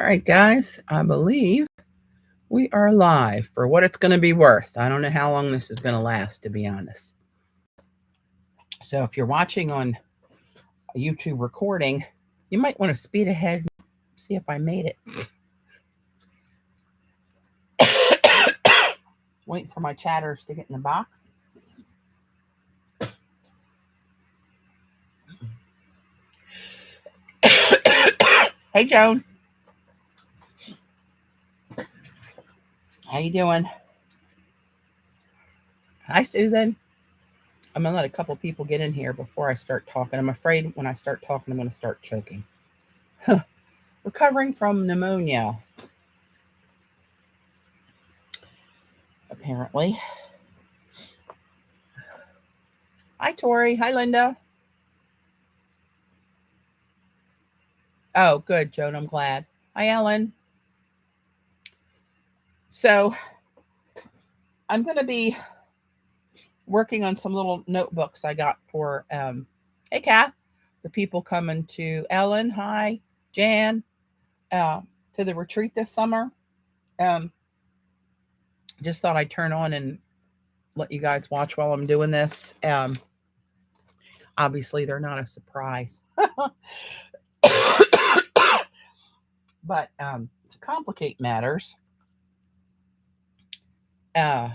right, guys, I believe we are live for what it's going to be worth. I don't know how long this is going to last, to be honest. So if you're watching on a YouTube recording, you might want to speed ahead and see if I made it. Waiting for my chatters to get in the box. Hey, Joan. How you doing? Hi, Susan. I'm going to let a couple people get in here before I start talking. I'm afraid when I start talking, I'm going to start choking. Recovering from pneumonia, apparently. Hi, Tori. Hi, Linda. Oh, good, Joan. I'm glad. Hi, Ellen. So I'm going to be working on some little notebooks I got for, hey, Kath, the people coming to Ellen. Hi, Jan, to the retreat this summer. Just thought I'd turn on and let you guys watch while I'm doing this. Obviously, they're not a surprise. But to complicate matters, hang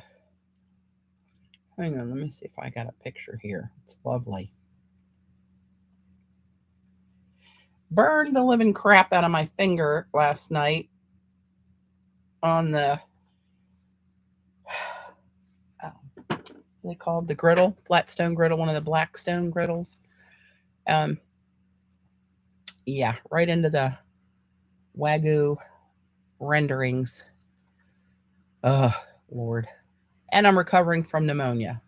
on, let me see if I got a picture here. It's lovely. Burned the living crap out of my finger last night on the, they called the griddle, flat stone griddle, one of the black stone griddles. Yeah, right into the Wagyu renderings. Oh, Lord. And I'm recovering from pneumonia.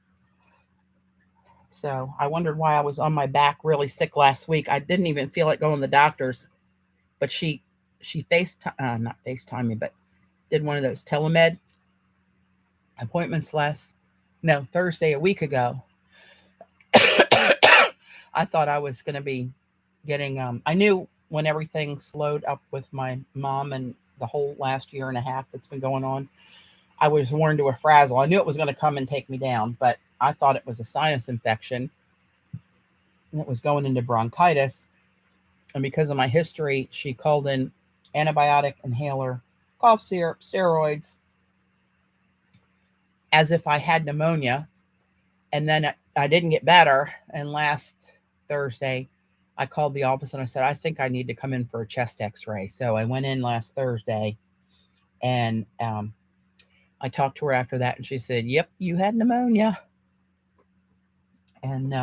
So I wondered why I was on my back really sick last week. I didn't even feel like going to the doctor's, but she not FaceTime me, but did one of those telemed appointments Thursday a week ago. I thought I was going to be getting, I knew when everything slowed up with my mom and the whole last year and a half that's been going on, I was worn to a frazzle. I knew it was going to come and take me down, but I thought it was a sinus infection and it was going into bronchitis. And because of my history, she called in antibiotic, inhaler, cough syrup, steroids, as if I had pneumonia. And then I didn't get better. And last Thursday, I called the office and I said, I think I need to come in for a chest x-ray. So I went in last Thursday and I talked to her after that and she said, yep, you had pneumonia. And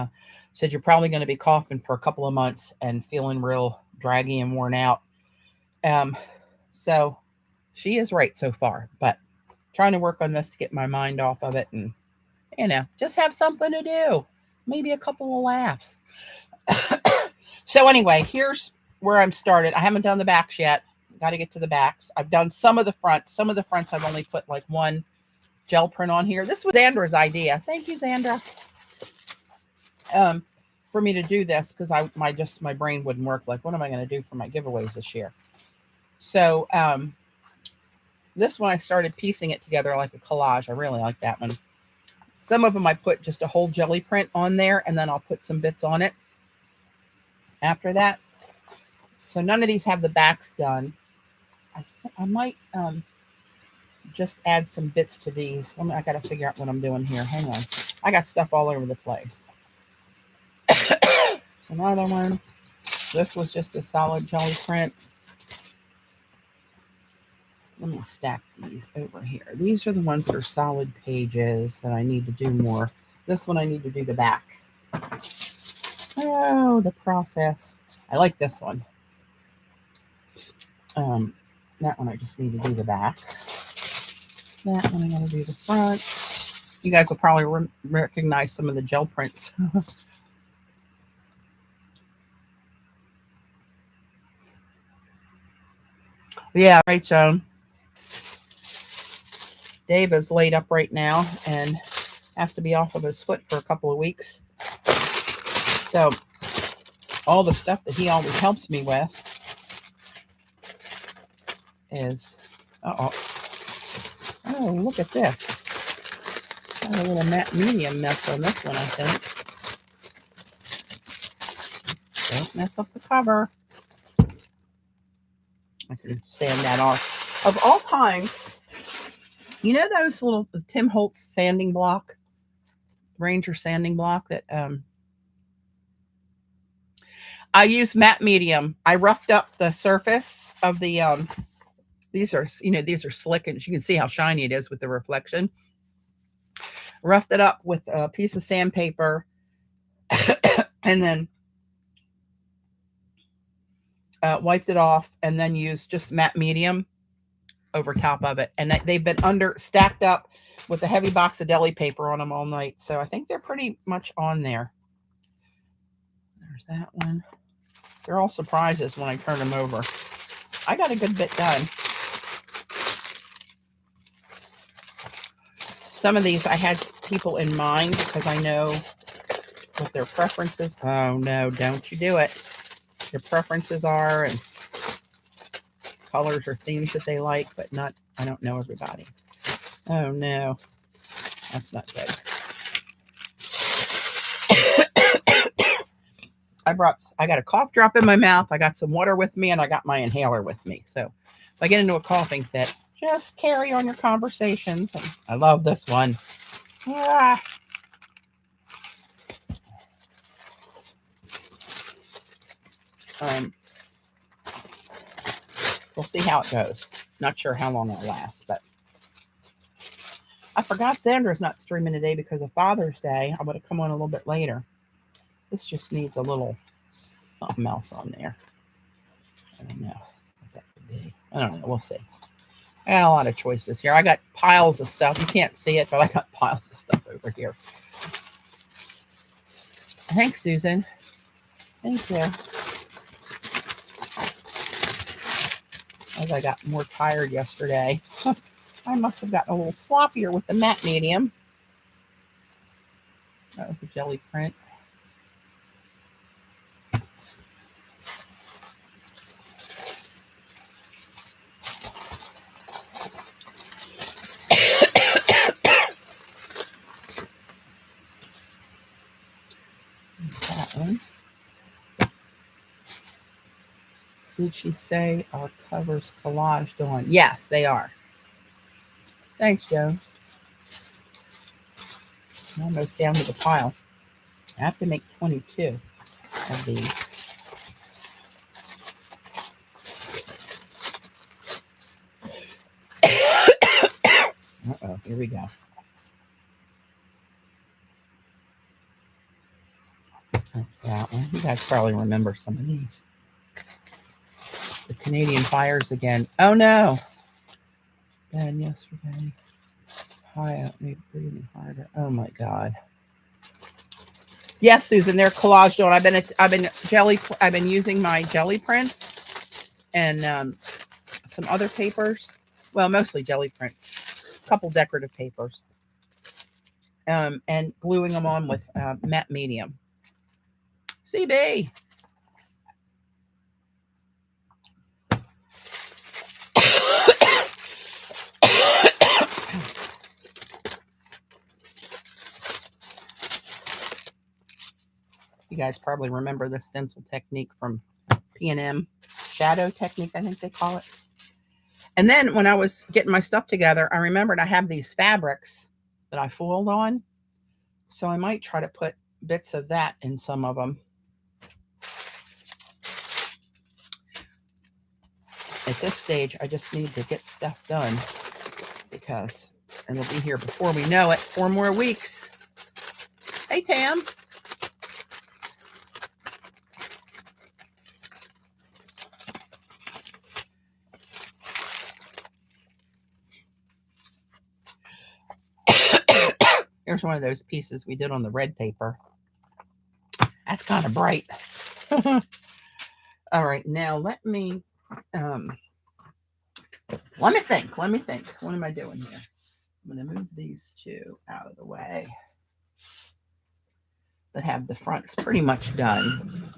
said, you're probably going to be coughing for a couple of months and feeling real draggy and worn out. So she is right so far, but trying to work on this to get my mind off of it and, just have something to do. Maybe a couple of laughs. So anyway, here's where I'm started. I haven't done the backs yet. Got to get to the backs. I've done some of the fronts. Some of the fronts I've only put like one gel print on here. This was Zandra's idea. Thank you, Zandra. For me to do this because my brain wouldn't work. Like, what am I going to do for my giveaways this year? So this one I started piecing it together like a collage. I really like that one. Some of them I put just a whole jelly print on there, and then I'll put some bits on it after that. So none of these have the backs done. I might just add some bits to these. I got to figure out what I'm doing here. Hang on. I got stuff all over the place. Another one. This was just a solid jelly print. Let me stack these over here. These are the ones that are solid pages that I need to do more. This one I need to do the back. Oh, the process. I like this one. That one I just need to do the back. That one I got to do the front. You guys will probably recognize some of the gel prints. Yeah, right, Joan. Dave is laid up right now and has to be off of his foot for a couple of weeks. So all the stuff that he always helps me with, is, oh, look at this. Got a little matte medium mess on this one, I think. Don't mess up the cover. I can sand that off. Of all times, you know those little Tim Holtz sanding block, Ranger sanding block that I use matte medium. I roughed up the surface of the these are slick, and you can see how shiny it is with the reflection. Roughed it up with a piece of sandpaper and then wiped it off, and then used just matte medium over top of it. And they've been stacked up with a heavy box of deli paper on them all night. So I think they're pretty much on there. There's that one. They're all surprises when I turn them over. I got a good bit done. Some of these I had people in mind because I know what their preferences. Oh no, don't you do it. Their preferences are, and colors or themes that they like, but not, I don't know everybody's. Oh no, that's not good. I got a cough drop in my mouth, I got some water with me, and I got my inhaler with me. So if I get into a coughing fit, just carry on your conversations. And I love this one. Ah. We'll see how it goes. Not sure how long it'll last, but I forgot Sandra's not streaming today because of Father's Day. I would have come on a little bit later. This just needs a little something else on there. I don't know what that could be. I don't know. We'll see. I got a lot of choices here. I got piles of stuff. You can't see it, but I got piles of stuff over here. Thanks, Susan. Thank you. As I got more tired yesterday, I must have gotten a little sloppier with the matte medium. That was a jelly print. That one. Did she say our covers collaged on? Yes, they are. Thanks, Joe. I'm almost down to the pile. I have to make 22 of these. Uh-oh, here we go. That's that one. You guys probably remember some of these. The Canadian fires again. Oh no. Bad yesterday. High out, me breathing harder. Oh my God. Yes, Susan, they're collaged on. I've been using my jelly prints and some other papers. Well, mostly jelly prints. A couple decorative papers. And gluing them on with matte medium. CB. You guys probably remember the stencil technique from P&M. Shadow technique, I think they call it. And then when I was getting my stuff together, I remembered I have these fabrics that I foiled on. So I might try to put bits of that in some of them. At this stage, I just need to get stuff done because it'll be here before we know it. 4 more weeks. Hey, Tam. Here's one of those pieces we did on the red paper. That's kind of bright. All right, now let me think. What am I doing here? I'm going to move these two out of the way that have the fronts pretty much done.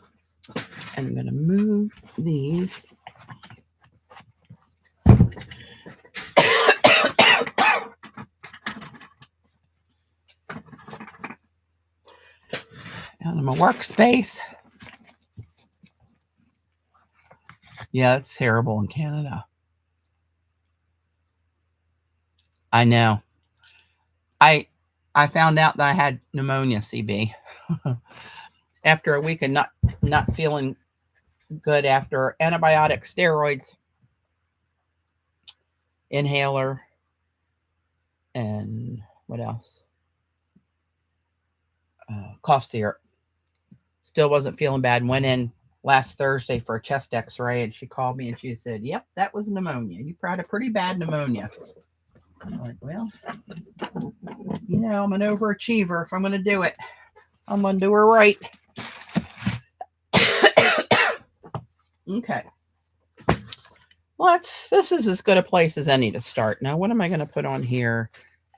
And I'm going to move these my workspace. Yeah, it's terrible in Canada. I know. I found out that I had pneumonia, CB, after a week of not feeling good after antibiotic, steroids, inhaler, and what else? Cough syrup. Still wasn't feeling bad. Went in last Thursday for a chest x-ray, and she called me and she said, yep, that was pneumonia. You had a pretty bad pneumonia. I'm like, well, you know, I'm an overachiever. If I'm going to do it, I'm going to do her right. Okay. This is as good a place as any to start. Now, what am I going to put on here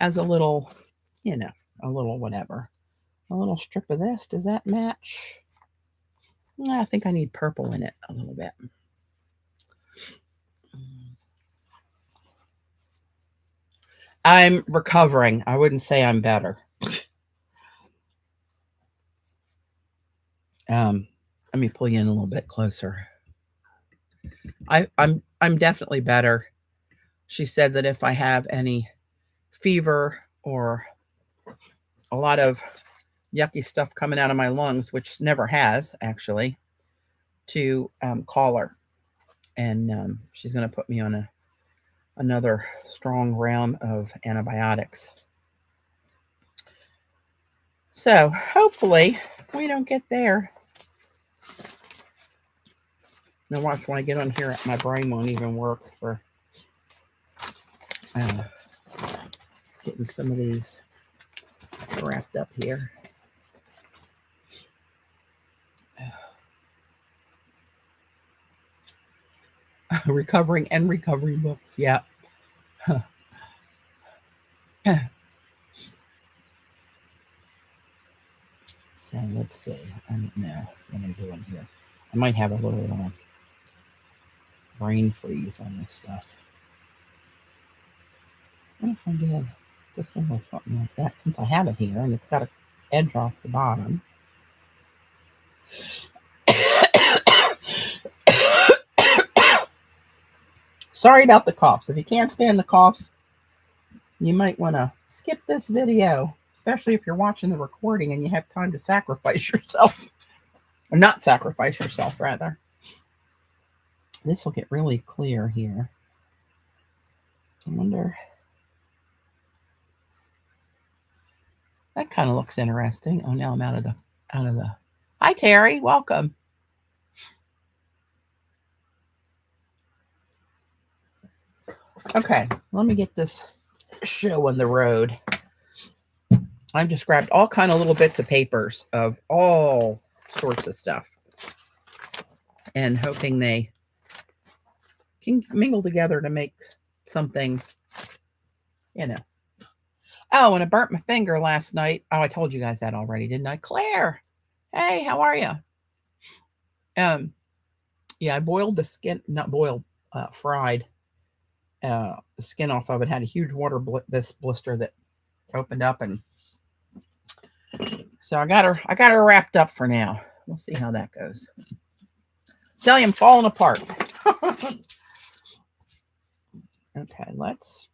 as a little, you know, a little whatever. A little strip of this. Does that match? I think I need purple in it a little bit. I'm recovering. I wouldn't say I'm better. Let me pull you in a little bit closer. I'm definitely better. She said that if I have any fever or a lot of yucky stuff coming out of my lungs, which never has actually, to call her, and she's going to put me on another strong round of antibiotics. So hopefully we don't get there. Now watch, when I get on here, my brain won't even work for getting some of these wrapped up here. Recovering and recovery books, yeah. So let's see. I don't know what I'm doing here. I might have a little brain freeze on this stuff. What if I did just almost something like that, since I have it here and it's got an edge off the bottom. Sorry about the coughs. If you can't stand the coughs, you might want to skip this video, especially if you're watching the recording and you have time to sacrifice yourself. Or not sacrifice yourself, rather. This will get really clear here. I wonder. That kind of looks interesting. Oh, now I'm out of the. Hi, Terry. Welcome. Okay, let me get this show on the road. I've just grabbed all kind of little bits of papers of all sorts of stuff, and hoping they can mingle together to make something, you know. Oh, and I burnt my finger last night. Oh, I told you guys that already, didn't I? Claire, hey, how are you? Yeah, I boiled the skin, not boiled, fried the skin off of it. Had a huge water blister that opened up, and so I got her wrapped up for now. We'll see how that goes. Tell you, I'm falling apart. Okay, let's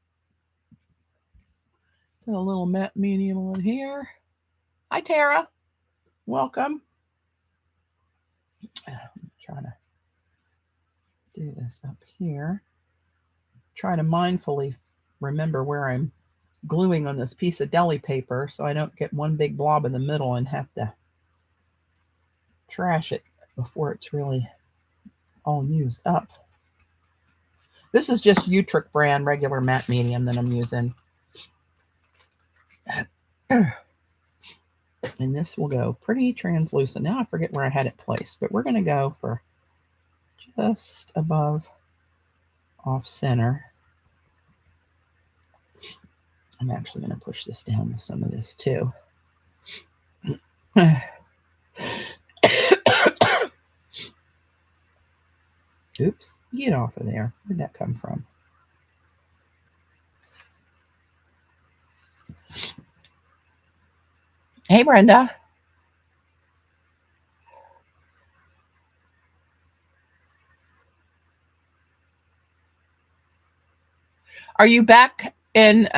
put a little matte medium on here. Hi, Tara. Welcome. I'm trying to do this up here. Try to mindfully remember where I'm gluing on this piece of deli paper so I don't get one big blob in the middle and have to trash it before it's really all used up. This is just Utrecht brand regular matte medium that I'm using. And this will go pretty translucent. Now I forget where I had it placed, but we're going to go for just above off center. I'm actually going to push this down with some of this too. Oops, get off of there. Where'd that come from? Hey, Brenda. Are you back in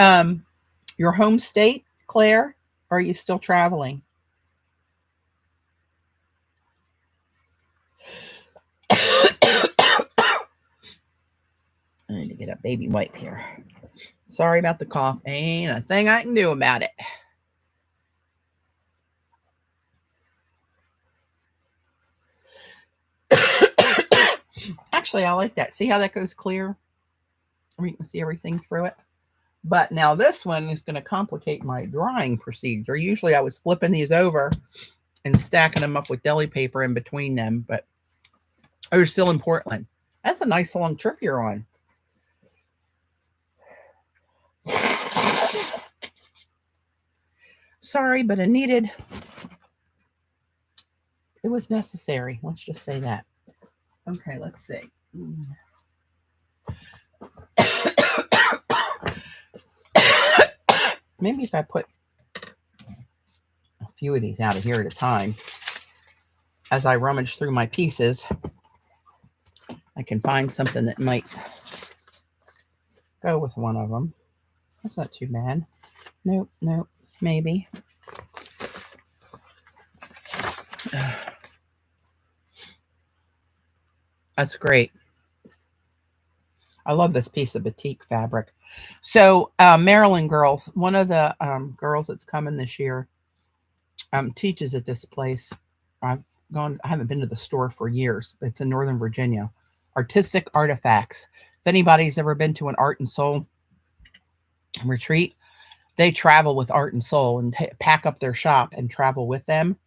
your home state, Claire? Or are you still traveling? I need to get a baby wipe here. Sorry about the cough. Ain't a thing I can do about it. Actually, I like that. See how that goes clear? Where you can see everything through it. But now this one is going to complicate my drying procedure. Usually I was flipping these over and stacking them up with deli paper in between them, but they're still in Portland. That's a nice long trip you're on. Sorry, but it was necessary. Let's just say that. Okay, let's see. Maybe if I put a few of these out of here at a time, as I rummage through my pieces, I can find something that might go with one of them. That's not too bad. Nope, nope, maybe. That's great. I love this piece of batik fabric. So, Maryland girls, one of the girls that's coming this year teaches at this place. I haven't been to the store for years. It's in Northern Virginia. Artistic Artifacts. If anybody's ever been to an Art and Soul retreat, they travel with Art and Soul and pack up their shop and travel with them.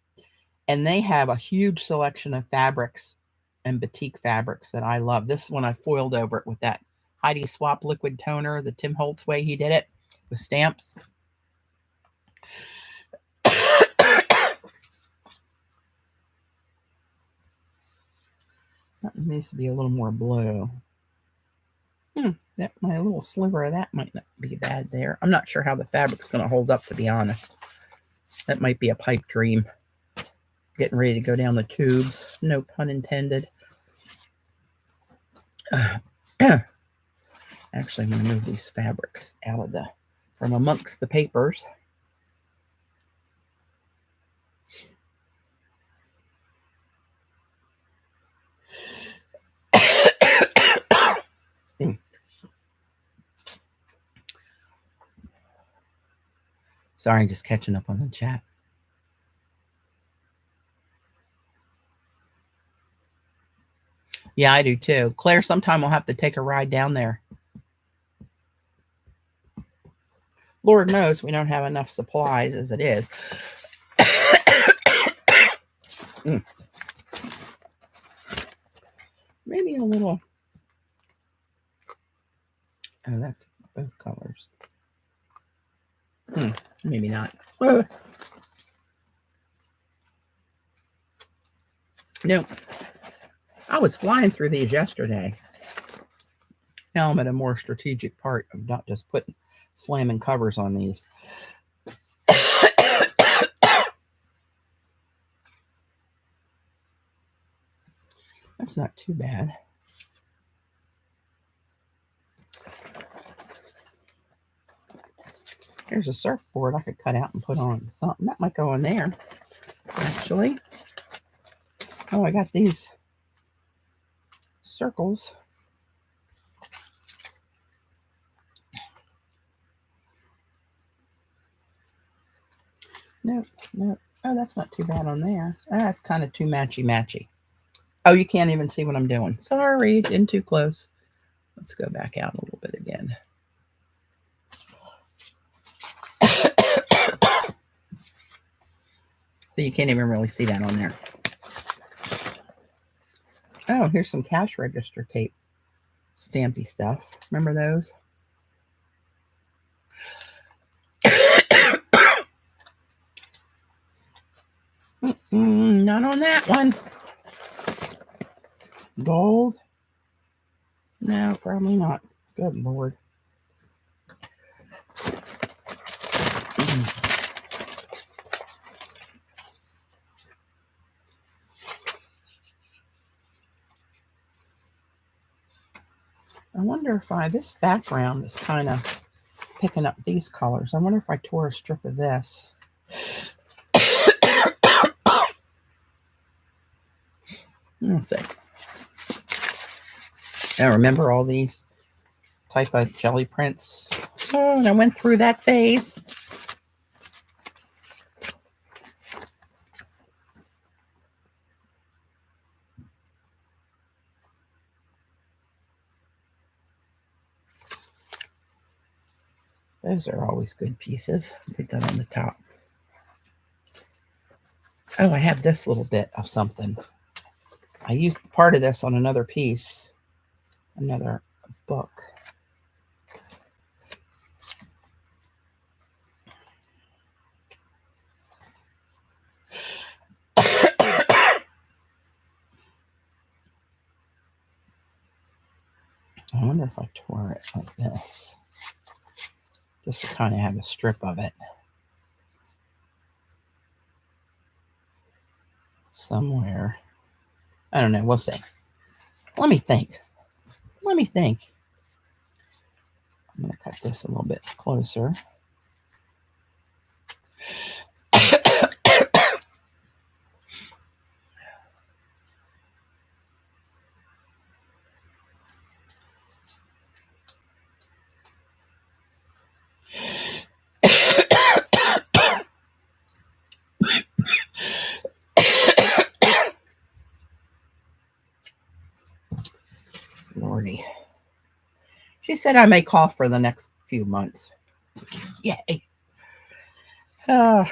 And they have a huge selection of fabrics and batik fabrics that I love. This one I foiled over it with that Heidi Swap liquid toner, the Tim Holtz way he did it with stamps. That needs to be a little more blue. That my little sliver of that might not be bad there. I'm not sure how the fabric's going to hold up, to be honest. That might be a pipe dream. Getting ready to go down the tubes. No pun intended. Actually, I'm going to move these fabrics out of from amongst the papers. Sorry, just catching up on the chat. Yeah, I do too. Claire, sometime we'll have to take a ride down there. Lord knows we don't have enough supplies as it is. Maybe a little. Oh, that's both colors. Maybe not. No. I was flying through these yesterday. Now I'm at a more strategic part of not just slamming covers on these. That's not too bad. Here's a surfboard I could cut out and put on something. That might go in there, actually. Oh, I got these circles. Nope, nope. Oh, that's not too bad on there. That's kind of too matchy-matchy. Oh, you can't even see what I'm doing. Sorry, in too close. Let's go back out a little bit again. So you can't even really see that on there. Oh, here's some cash register tape. Stampy stuff. Remember those? Not on that one. Gold? No, probably not. Good Lord. I wonder if this background is kind of picking up these colors. I wonder if I tore a strip of this. Let's see. I remember all these type of jelly prints. Oh, and I went through that phase. Those are always good pieces. Put that on the top. Oh, I have this little bit of something. I used part of this on another piece, another book. I wonder if I tore it like this, just to kind of have a strip of it somewhere. I don't know. We'll see. Let me think. I'm going to cut this a little bit closer. Lordy. She said I may cough for the next few months. Yay. I'm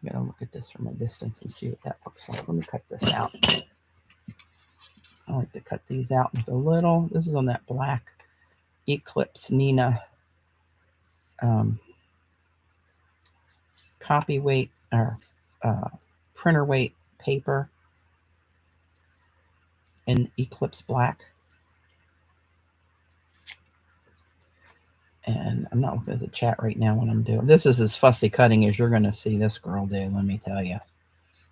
going to look at this from a distance and see what that looks like. Let me cut this out. I like to cut these out with a little. This is on that black Eclipse Nina copy weight or printer weight paper in Eclipse Black. And I'm not looking at the chat right now when I'm doing this. Is as fussy cutting as you're going to see this girl do, let me tell you.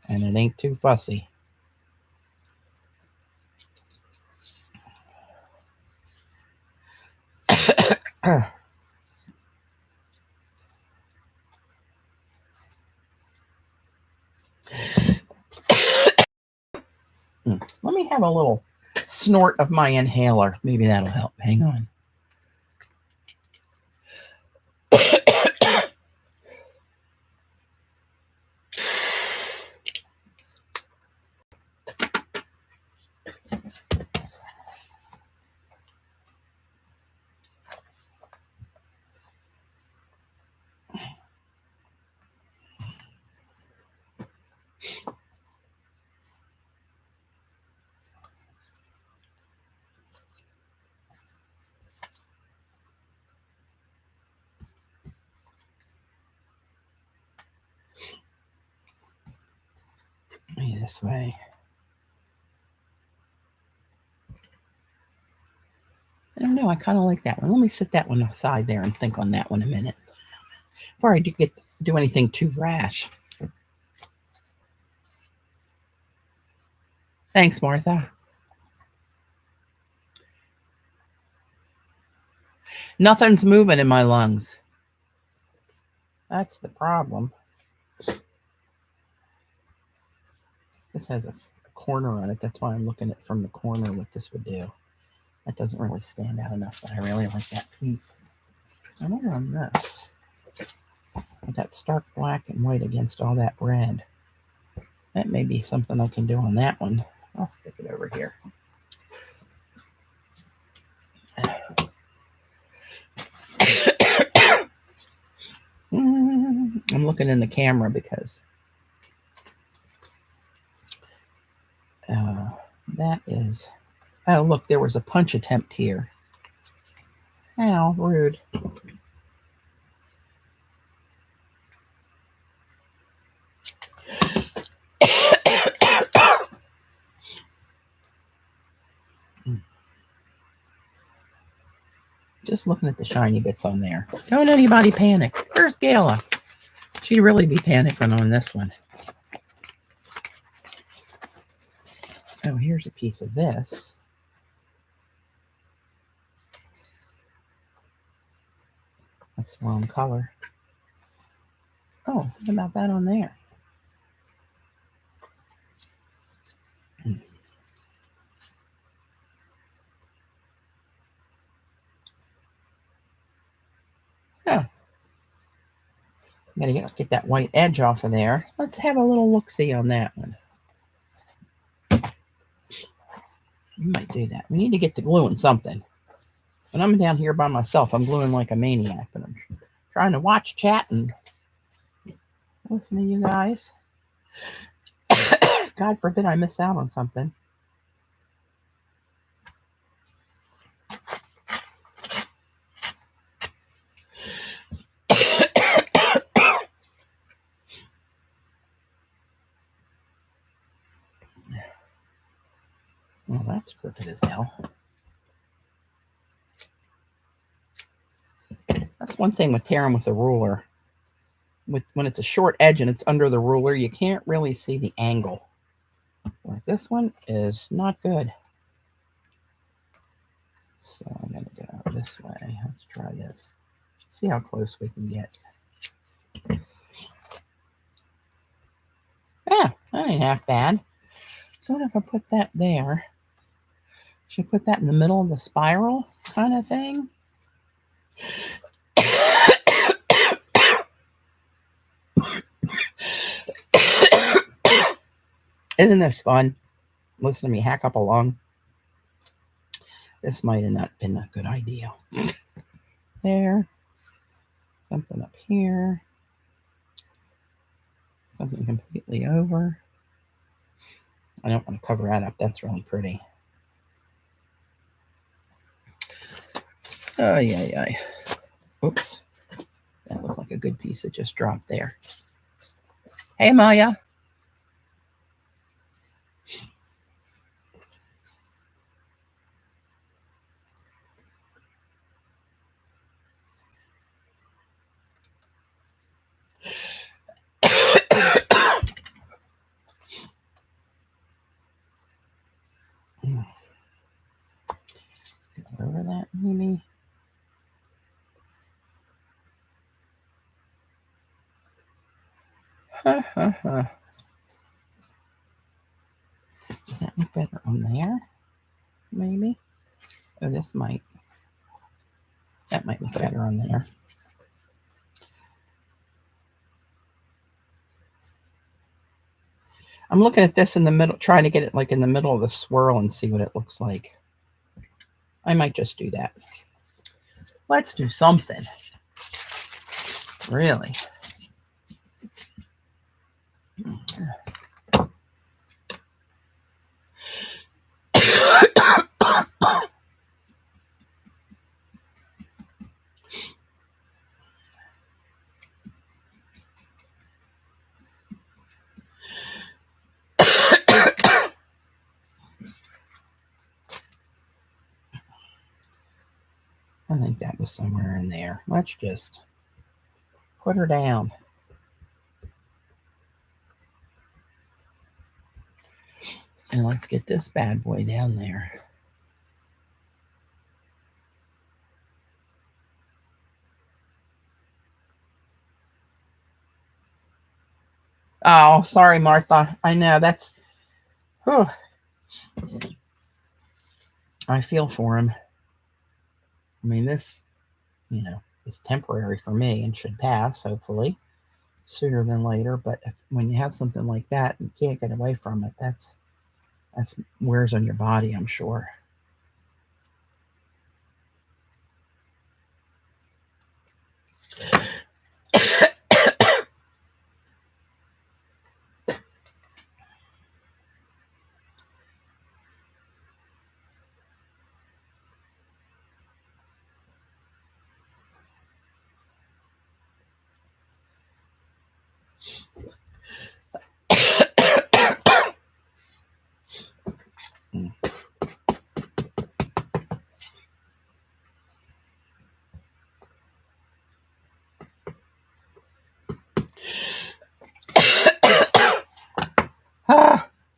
And it ain't too fussy. Let me have a little snort of my inhaler. Maybe that'll help. Hang on. This way. I don't know. I kind of like that one. Let me sit that one aside there and think on that one a minute before I do anything too rash. Thanks, Martha. Nothing's moving in my lungs. That's the problem. This has a corner on it. That's why I'm looking at from the corner what this would do. That doesn't really stand out enough, but I really like that piece. I wonder on this. That stark black and white against all that red. That may be something I can do on that one. I'll stick it over here. I'm looking in the camera because that is... Oh, look, there was a punch attempt here. How rude. Just looking at the shiny bits on there. Don't anybody panic. Where's Gayla? She'd really be panicking on this one. Oh, here's a piece of this. That's the wrong color. Oh, what about that on there? Oh, I'm gonna get that white edge off of there. Let's have a little look-see on that one. We might do that. We need to get the glue in something. When I'm down here by myself, I'm gluing like a maniac, but I'm trying to watch, chat, and listen to you guys. God forbid I miss out on something. Well, that's crooked as hell. That's one thing with tearing with a ruler. When it's a short edge and it's under the ruler, you can't really see the angle. Like this one is not good. So I'm going to go this way. Let's try this. See how close we can get. Yeah, that ain't half bad. So what if I put that there? Should I put that in the middle of the spiral kind of thing? Isn't this fun? Listen to me hack up a lung. This might have not been a good idea. There. Something up here. Something completely over. I don't want to cover that up. That's really pretty. Oh, yeah. Oops. That looked like a good piece that just dropped there. Hey, Maya. Over that, maybe. Does that look better on there? Maybe. Oh, this might. That might look better on there. I'm looking at this in the middle, trying to get it like in the middle of the swirl and see what it looks like. I might just do that. Let's do something. Really. I think that was somewhere in there. Let's just put her down. And let's get this bad boy down there. Oh, sorry, Martha. I know that's. Whew. I feel for him. I mean, this, is temporary for me and should pass, hopefully, sooner than later. But when you have something like that, you can't get away from it. That's wears on your body, I'm sure.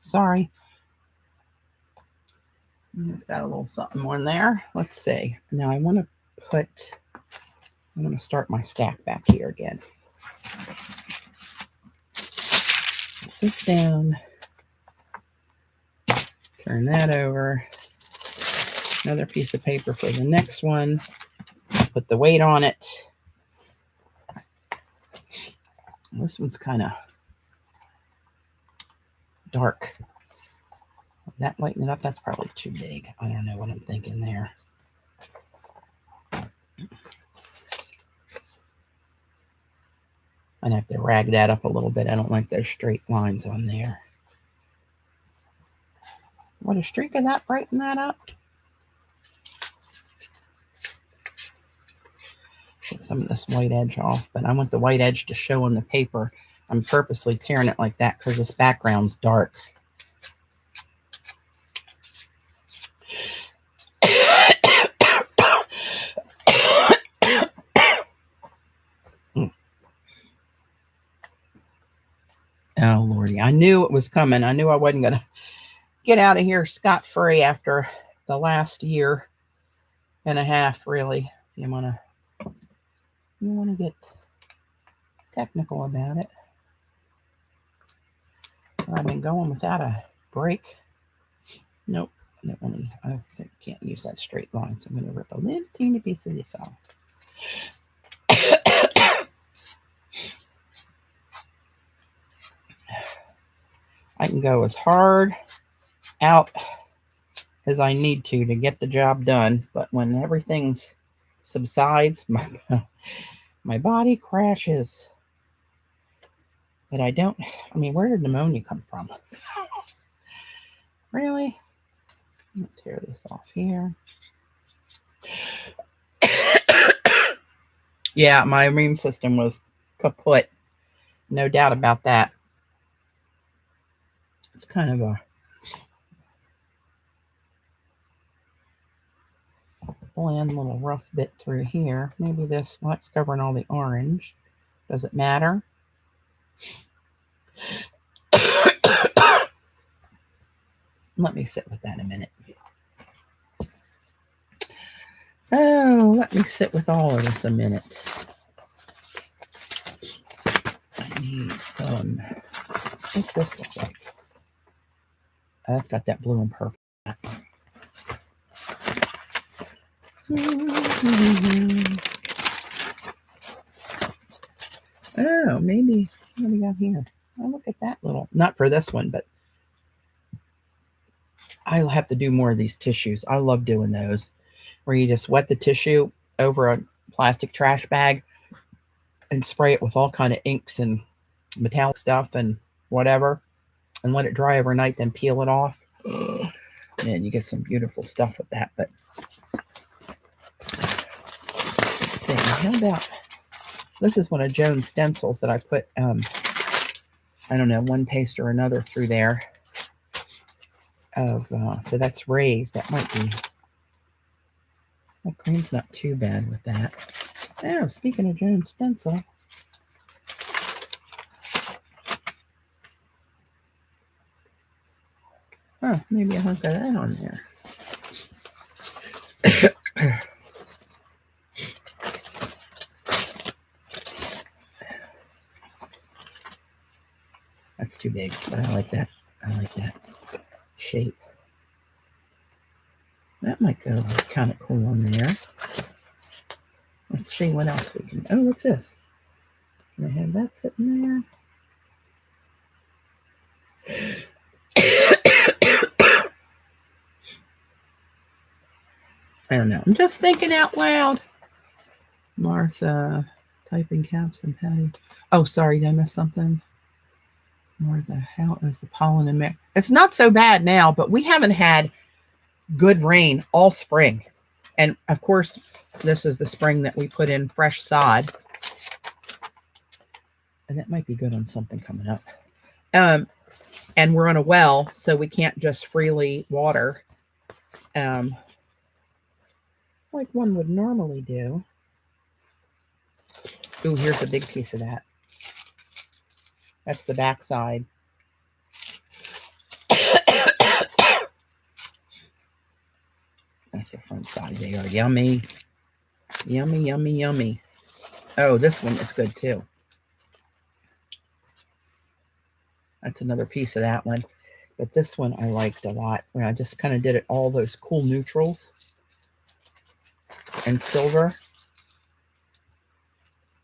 Sorry. It's got a little something on there. Let's see. Now I'm going to start my stack back here again. Put this down. Turn that over. Another piece of paper for the next one. Put the weight on it. This one's kind of dark. That lighten it up, that's probably too big. I don't know what I'm thinking there. I'd have to rag that up a little bit. I don't like those straight lines on there. Would a streak of that brighten that up? Get some of this white edge off, but I want the white edge to show on the paper. I'm purposely tearing it like that because this background's dark. Oh, Lordy. I knew it was coming. I knew I wasn't going to get out of here scot-free after the last year and a half, really. You want to get technical about it. I've been going without a break. Nope. I can't use that straight line, so I'm going to rip a little teeny piece of this off. I can go as hard out as I need to get the job done, but when everything subsides, my body crashes. But I mean, where did pneumonia come from? Really? I'm going to tear this off here. Yeah, my immune system was kaput. No doubt about that. It's kind of a bland little rough bit through here. Maybe this, well, it's covering all the orange. Does it matter? Let me sit with that a minute. Oh, let me sit with all of this a minute. I need some, what's this look like? Oh, that's got that blue and purple. Oh, maybe, what do we got here? Oh, look at that little, not for this one, but I'll have to do more of these tissues. I love doing those, where you just wet the tissue over a plastic trash bag and spray it with all kind of inks and metallic stuff and whatever, and let it dry overnight, then peel it off. Man, you get some beautiful stuff with that. But let's see, how about, this is one of Joan's stencils that I put, I don't know, one paste or another through there. So that's raised. That might be, that green's not too bad with that. Oh, speaking of Joan's stencil, oh, maybe a hunk of that on there. That's too big, but I like that. I like that shape. That might go kind of cool on there. Let's see what else we can. Oh, what's this? Can I have that sitting there? I don't know. I'm just thinking out loud. Martha, typing caps and Patty. Oh, sorry, did I miss something? Martha, how is the pollen in there? It's not so bad now, but we haven't had good rain all spring. And of course, this is the spring that we put in fresh sod. And that might be good on something coming up. And we're on a well, so we can't just freely water like one would normally do. Ooh, here's a big piece of that. That's the back side. That's the front side. They are yummy. Yummy, yummy, yummy. Oh, this one is good too. That's another piece of that one. But this one I liked a lot. Where I just kind of did it all those cool neutrals and silver.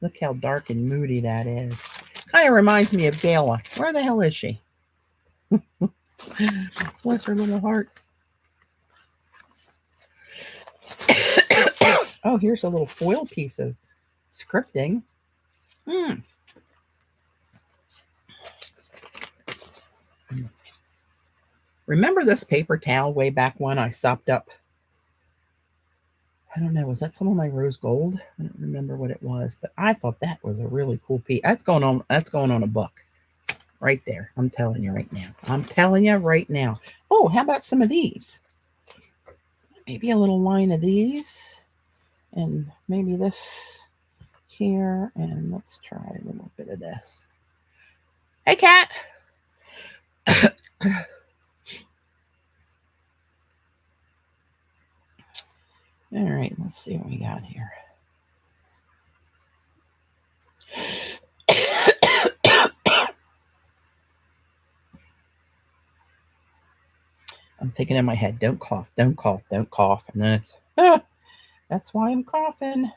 Look how dark and moody that is. Kind of reminds me of Gala. Where the hell is she? Bless her little heart. Oh, here's a little foil piece of scripting. Remember this paper towel way back when I sopped up? I don't know. Was that some of my rose gold? I don't remember what it was, but I thought that was a really cool piece. That's going on a book right there. I'm telling you right now. I'm telling you right now. Oh, how about some of these? Maybe a little line of these, and maybe this here, and let's try a little bit of this. Hey, cat. All right, let's see what we got here. I'm thinking in my head, don't cough, don't cough, don't cough. And then it's, that's why I'm coughing.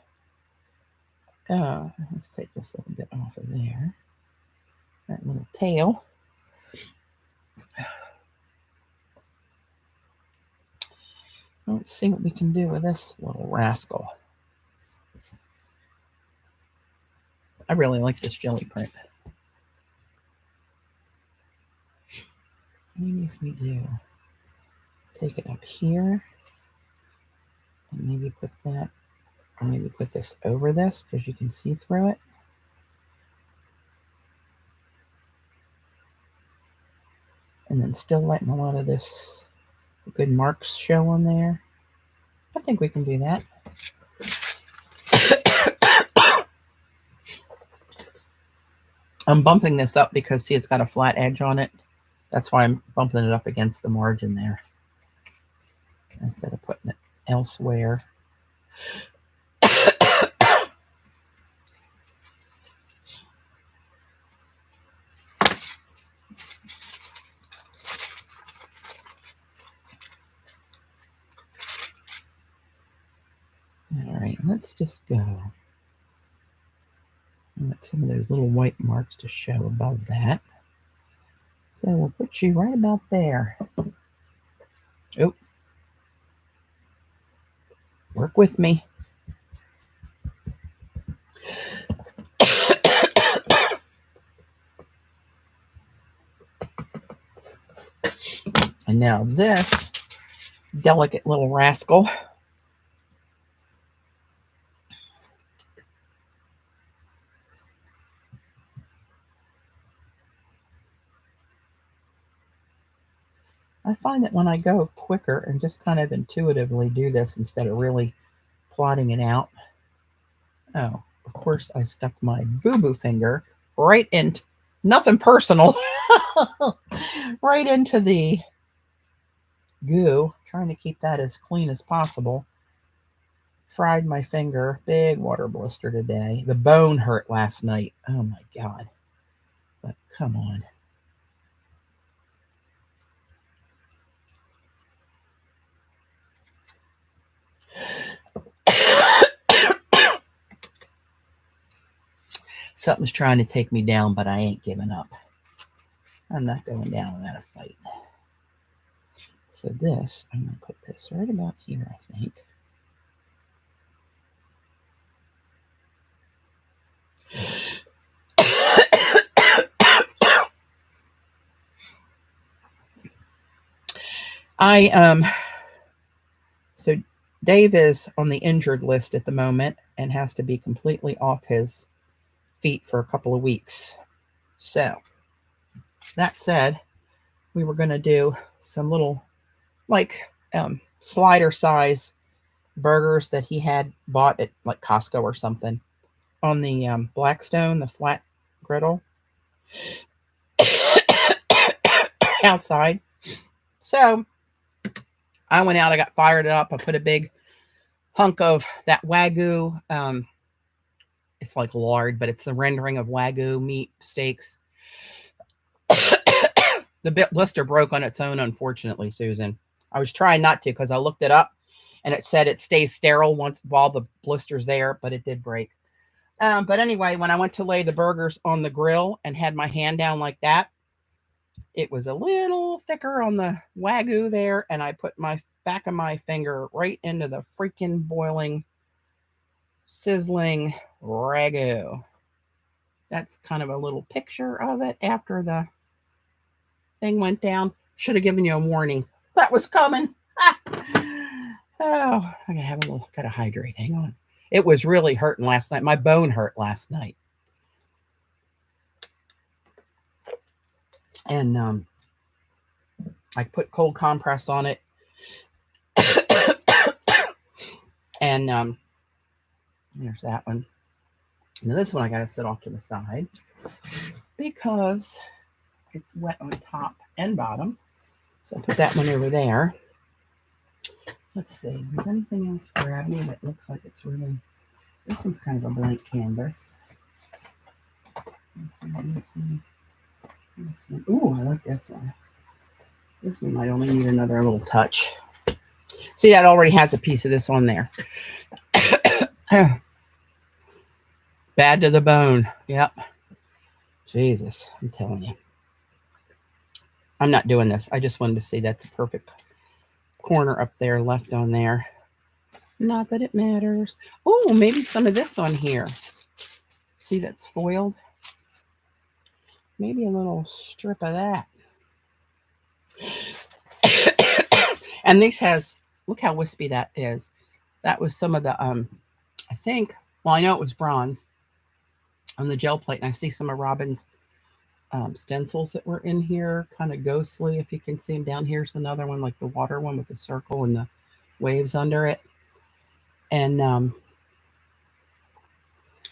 Let's take this little bit off of there. That little tail. Let's see what we can do with this little rascal. I really like this jelly print. Maybe if we do take it up here and maybe put that, or maybe put this over this because you can see through it. And then still letting a lot of this good marks show on there. I think we can do that. I'm bumping this up because, see, it's got a flat edge on it. That's why I'm bumping it up against the margin there instead of putting it elsewhere. All right, let's just go. I want some of those little white marks to show above that. So we'll put you right about there. Oh, work with me. And now this delicate little rascal. I find that when I go quicker and just kind of intuitively do this instead of really plotting it out. Oh, of course I stuck my boo-boo finger right into, nothing personal, right into the goo, trying to keep that as clean as possible. Fried my finger, big water blister today. The bone hurt last night. Oh my God. But come on. Something's trying to take me down, but I ain't giving up. I'm not going down without a fight. So this, I'm going to put this right about here, I think. So Dave is on the injured list at the moment and has to be completely off his feet for a couple of weeks. So that said, we were going to do some little like slider size burgers that he had bought at like Costco or something on the Blackstone, the flat griddle outside. So I went out, I got fired up. I put a big hunk of that Wagyu. It's like lard, but it's the rendering of Wagyu meat steaks. The blister broke on its own, unfortunately, Susan. I was trying not to because I looked it up and it said it stays sterile once while the blister's there, but it did break. But anyway, when I went to lay the burgers on the grill and had my hand down like that, it was a little thicker on the Wagyu there, and I put my back of my finger right into the freaking boiling, sizzling Ragu. That's kind of a little picture of it after the thing went down. Should have given you a warning. That was coming. Oh, I gotta have a little, gotta hydrate. Hang on. It was really hurting last night. My bone hurt last night. And I put cold compress on it. And there's that one. Now this one I gotta set off to the side because it's wet on top and bottom. So I put that one over there. Let's see, does anything else grab me that looks like it's really, this one's kind of a blank canvas. Let's see. Ooh, I like this one. This one might only need another little touch. See, that already has a piece of this on there. Bad to the bone. Yep. Jesus, I'm telling you. I'm not doing this. I just wanted to see that's a perfect corner up there left on there. Not that it matters. Oh, maybe some of this on here. See, that's foiled. Maybe a little strip of that. And this has, look how wispy that is. That was some of the, I think, well, I know it was bronze on the gel plate. And I see some of Robin's stencils that were in here, kind of ghostly. If you can see them down, here's another one, like the water one with the circle and the waves under it. And I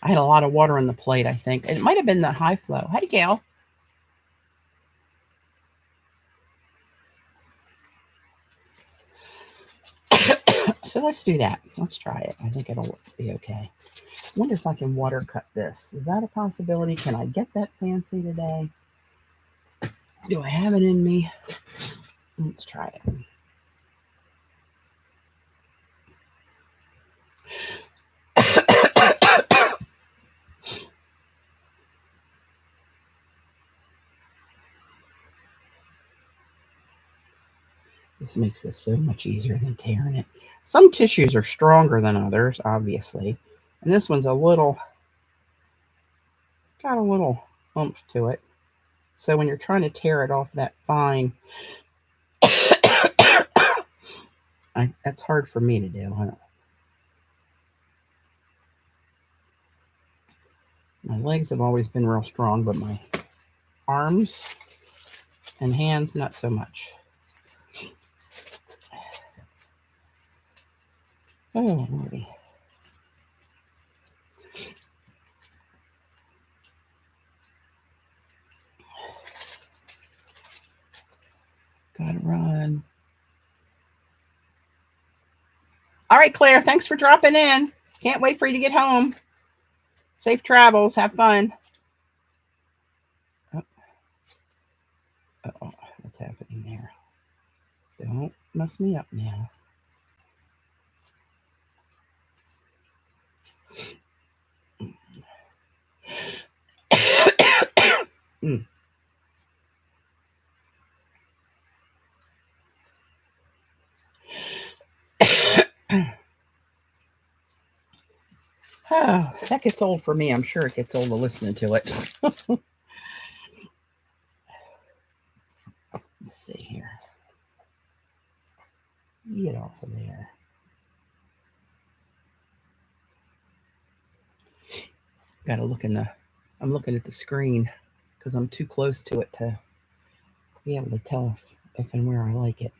had a lot of water on the plate, I think. It might have been the high flow. Hey, Gail. So let's do that. Let's try it. I think it'll be okay. I wonder if I can water cut this. Is that a possibility? Can I get that fancy today? Do I have it in me? Let's try it. This makes this so much easier than tearing it. Some tissues are stronger than others, obviously. And this one's a little, got a little oomph to it. So when you're trying to tear it off that fine, that's hard for me to do. My legs have always been real strong, but my arms and hands, not so much. Oh, Lordy. Gotta run. All right, Claire, thanks for dropping in. Can't wait for you to get home. Safe travels. Have fun. Oh, what's happening there? Don't mess me up now. Oh, that gets old for me. I'm sure it gets old to listening to it. Let's see here. Get off of there. Got to look in the, I'm looking at the screen because I'm too close to it to be able to tell if and where I like it.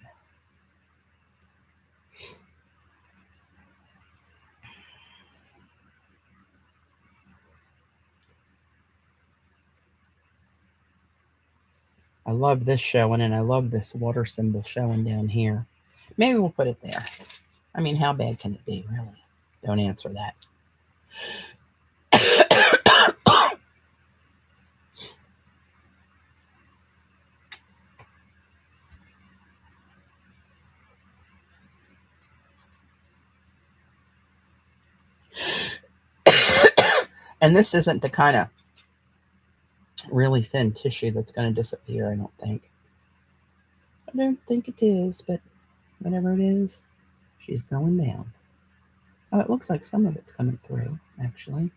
I love this showing, and I love this water symbol showing down here. Maybe we'll put it there. I mean, how bad can it be, really? Don't answer that. And this isn't the kind of really thin tissue that's going to disappear, I don't think. I don't think it is, but whatever it is, she's going down. Oh, it looks like some of it's coming through, actually.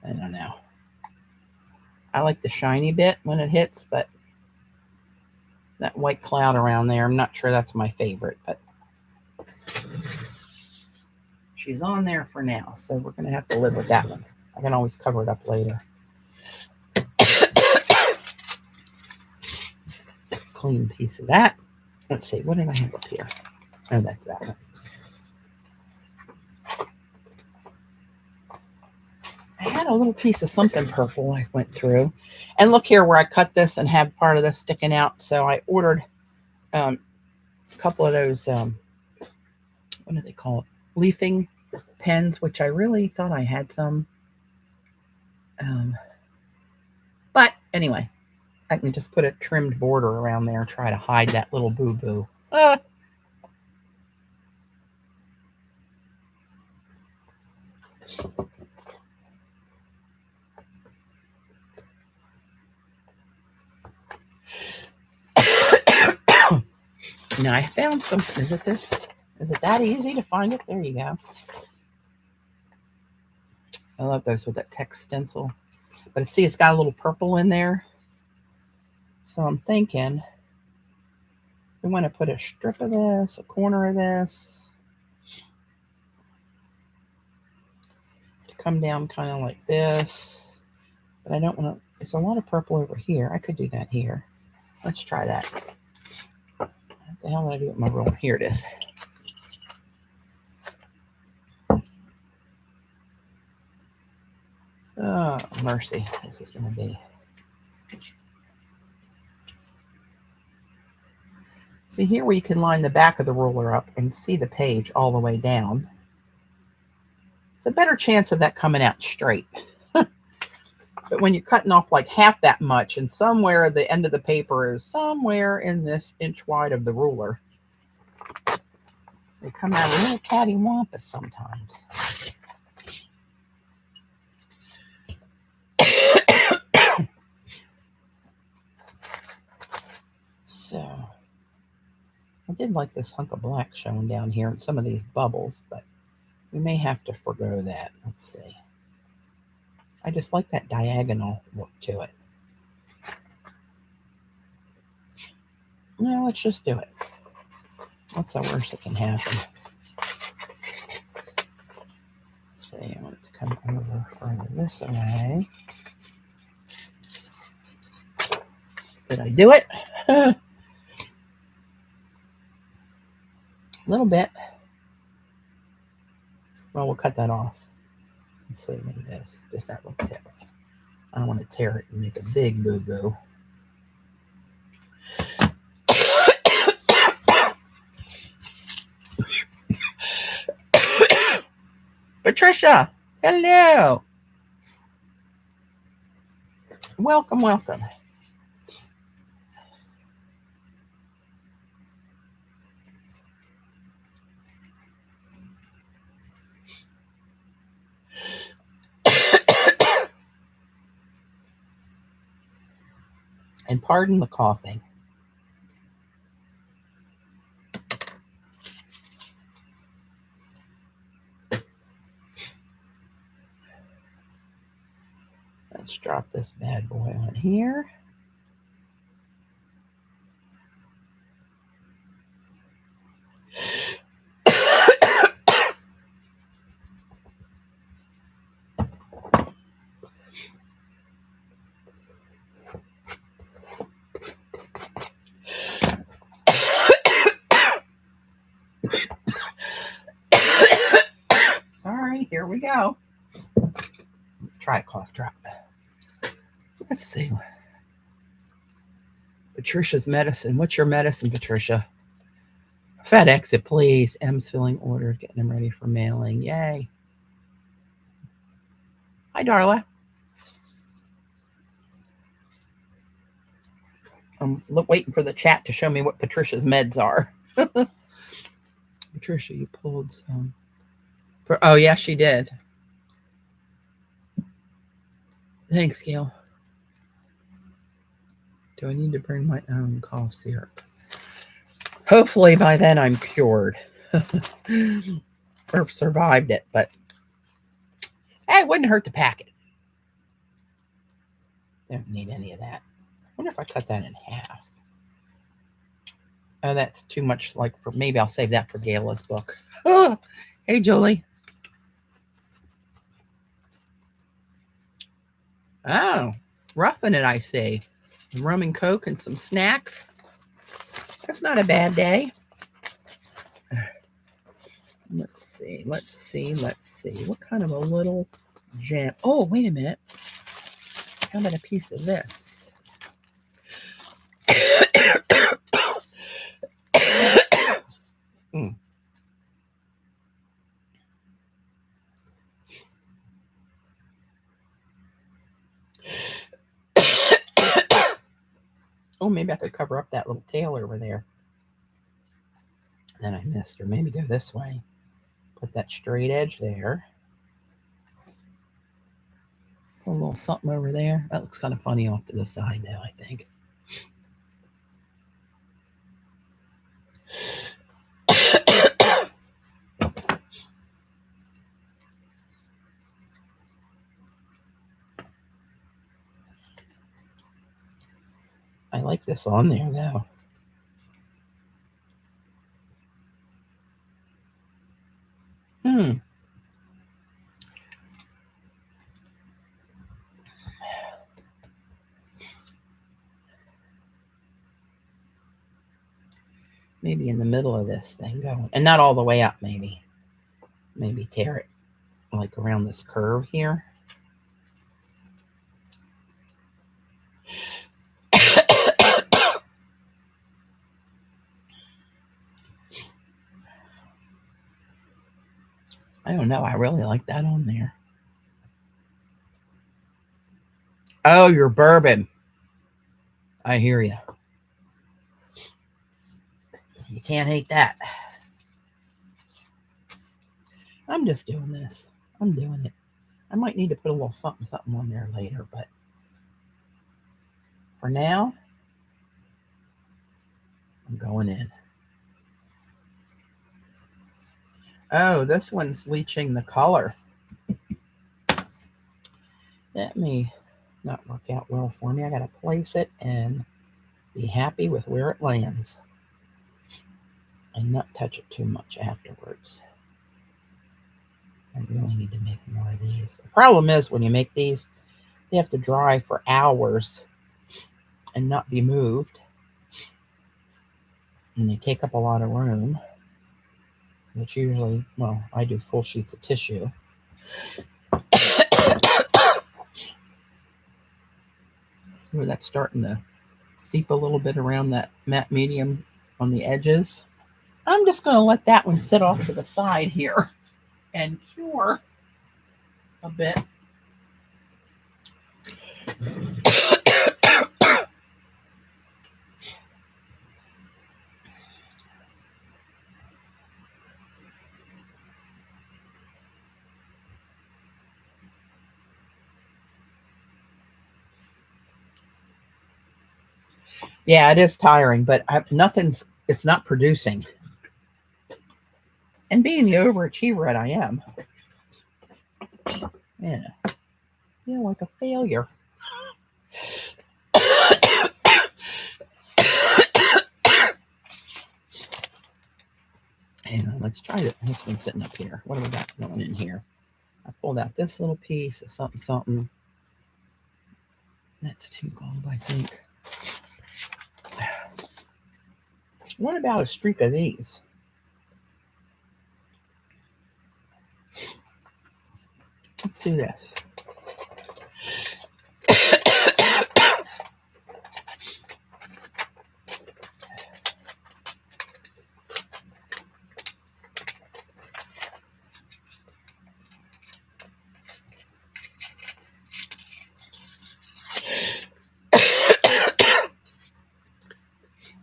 I don't know. I like the shiny bit when it hits, but that white cloud around there, I'm not sure that's my favorite, but she's on there for now, so we're going to have to live with that one. I can always cover it up later. Clean piece of that. Let's see, what did I have up here? Oh, that's that one. I had a little piece of something purple I went through. And look here where I cut this and have part of this sticking out. So I ordered a couple of those, what do they call it? Leafing pens, which I really thought I had some. But anyway, I can just put a trimmed border around there and try to hide that little boo-boo. Now I found some, is it this? Is it that easy to find it? There you go. I love those with that text stencil. But see, it's got a little purple in there. So I'm thinking we want to put a strip of this, a corner of this, to come down kind of like this. But I don't want to, it's a lot of purple over here. I could do that here. Let's try that. What the hell did I do with my ruler? Here it is. Oh, mercy. This is going to be. See here where you can line the back of the ruler up and see the page all the way down. It's a better chance of that coming out straight. But when you're cutting off like half that much and somewhere the end of the paper is somewhere in this inch wide of the ruler, they come out a little cattywampus sometimes. So I did like this hunk of black showing down here and some of these bubbles, but we may have to forgo that. Let's see. I just like that diagonal look to it. No, let's just do it. What's the worst that can happen? Let's see, I want it to come over further this way. Did I do it? A little bit. Well, we'll cut that off. Let's see what it is. Just that little tip. I don't want to tear it and make a big boo-boo. Patricia, hello. Welcome, welcome. And pardon the coughing. Let's drop this bad boy on here. we go. Try a cough drop. Let's see. Patricia's medicine. What's your medicine, Patricia? FedEx it, please. M's filling orders, getting them ready for mailing. Yay. Hi, Darla. I'm waiting for the chat to show me what Patricia's meds are. Patricia, you pulled some. Oh, yeah, she did. Thanks, Gail. Do I need to bring my own cough syrup? Hopefully by then I'm cured. Or survived it, but hey, it wouldn't hurt to pack it. Don't need any of that. I wonder if I cut that in half. Oh, that's too much. Like for maybe I'll save that for Gayla's book. Oh, hey, Julie. Oh, roughing it, I see. Rum and Coke and some snacks. That's not a bad day. Let's see. What kind of a little jam? Oh, wait a minute. How about a piece of this? Oh, maybe I could cover up that little tail over there. Then I missed, or maybe go this way. Put that straight edge there. Put a little something over there. That looks kind of funny off to the side, though, I think. I like this on there, though. Maybe in the middle of this thing going. And not all the way up, maybe. Maybe tear it like around this curve here. I don't know. I really like that on there. Oh, your bourbon. I hear you. You can't hate that. I'm just doing this. I'm doing it. I might need to put a little something on there later, but for now, I'm going in. Oh, this one's leaching the color. That may not work out well for me. I got to place it and be happy with where it lands and not touch it too much afterwards. I really need to make more of these. The problem is when you make these, they have to dry for hours and not be moved. And they take up a lot of room. It's usually, well, I do full sheets of tissue. See where that's starting to seep a little bit around that matte medium on the edges. I'm just going to let that one sit off to the side here and cure a bit. Yeah, it is tiring, but it's not producing. And being the overachiever that I am, yeah, feel like a failure. Hang on, let's try it. This one's sitting up here. What do we got going in here? I pulled out this little piece of something. That's too gold, I think. What about a streak of these? Let's do this.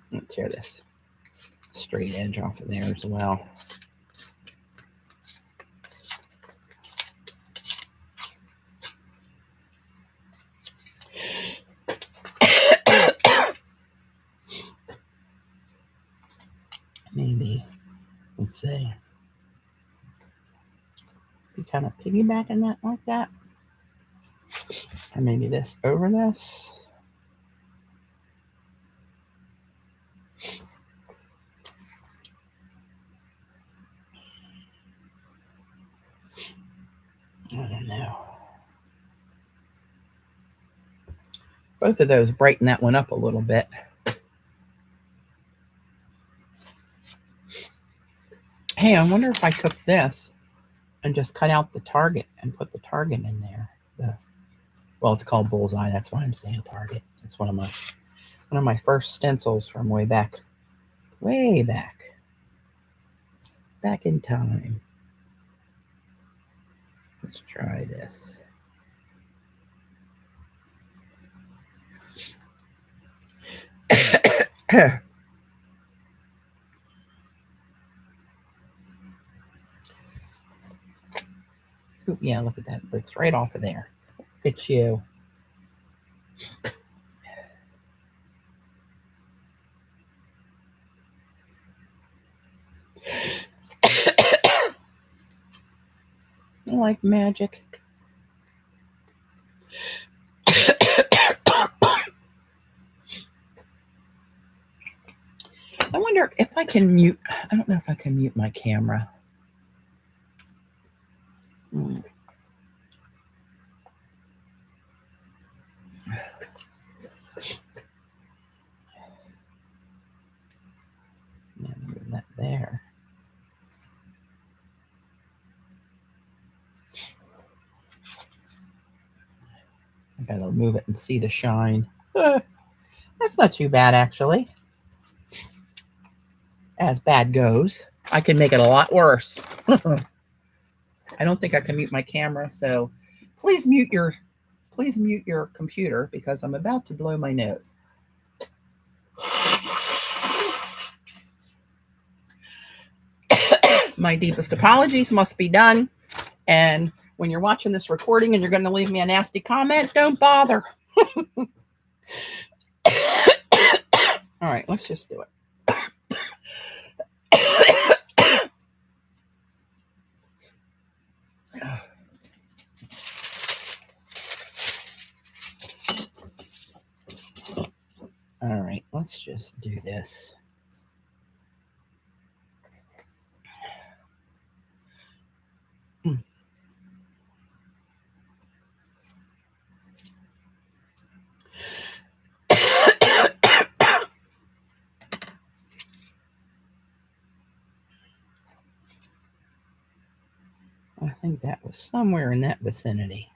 Let's tear this straight edge off of there as well. Maybe, let's see, be kind of piggybacking that like that. And maybe this over this. I don't know. Both of those brighten that one up a little bit. Hey, I wonder if I took this and just cut out the target and put the target in there. Well, it's called bullseye. That's why I'm saying target. It's one of my first stencils from way back in time. Let's try this. Ooh, yeah, look at that. It breaks right off of there. Look at you. Like magic. I wonder if I can mute. I don't know if I can mute my camera. Move that there. I gotta move it and see the shine. That's not too bad, actually. As bad goes, I can make it a lot worse. I don't think I can mute my camera, so please mute your computer because I'm about to blow my nose. My deepest apologies must be done. And when you're watching this recording and you're going to leave me a nasty comment, don't bother. All right, let's just do it. All right, let's just do this. I think that was somewhere in that vicinity.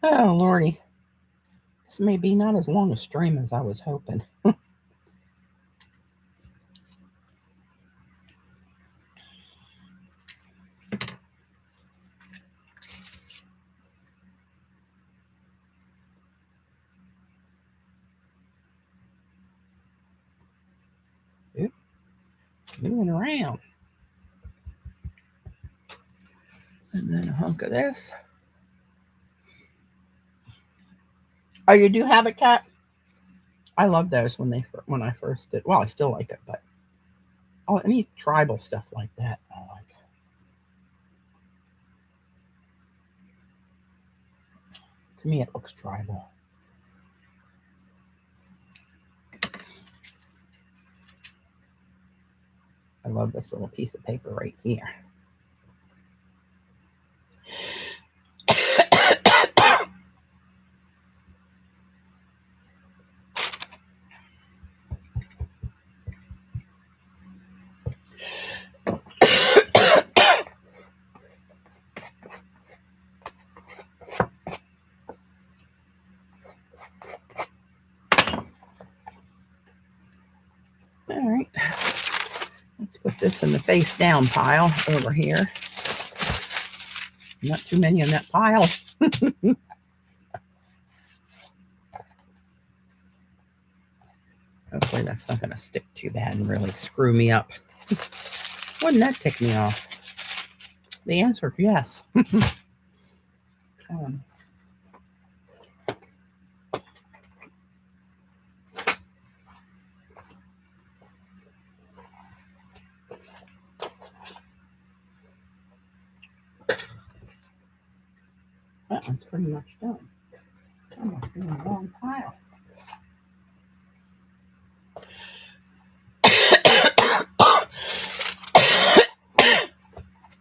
Oh, Lordy. This may be not as long a stream as I was hoping. Moving around. And then a hunk of this. Oh, you do have a cat? I love those when I first did. Well, I still like it, but any tribal stuff like that, I like. To me, it looks tribal. I love this little piece of paper right here. All right. Let's put this in the face down pile over here. Not too many in that pile. Hopefully that's not going to stick too bad and really screw me up. Wouldn't that tick me off? The answer is yes. That one's pretty much done. I must be in the wrong pile.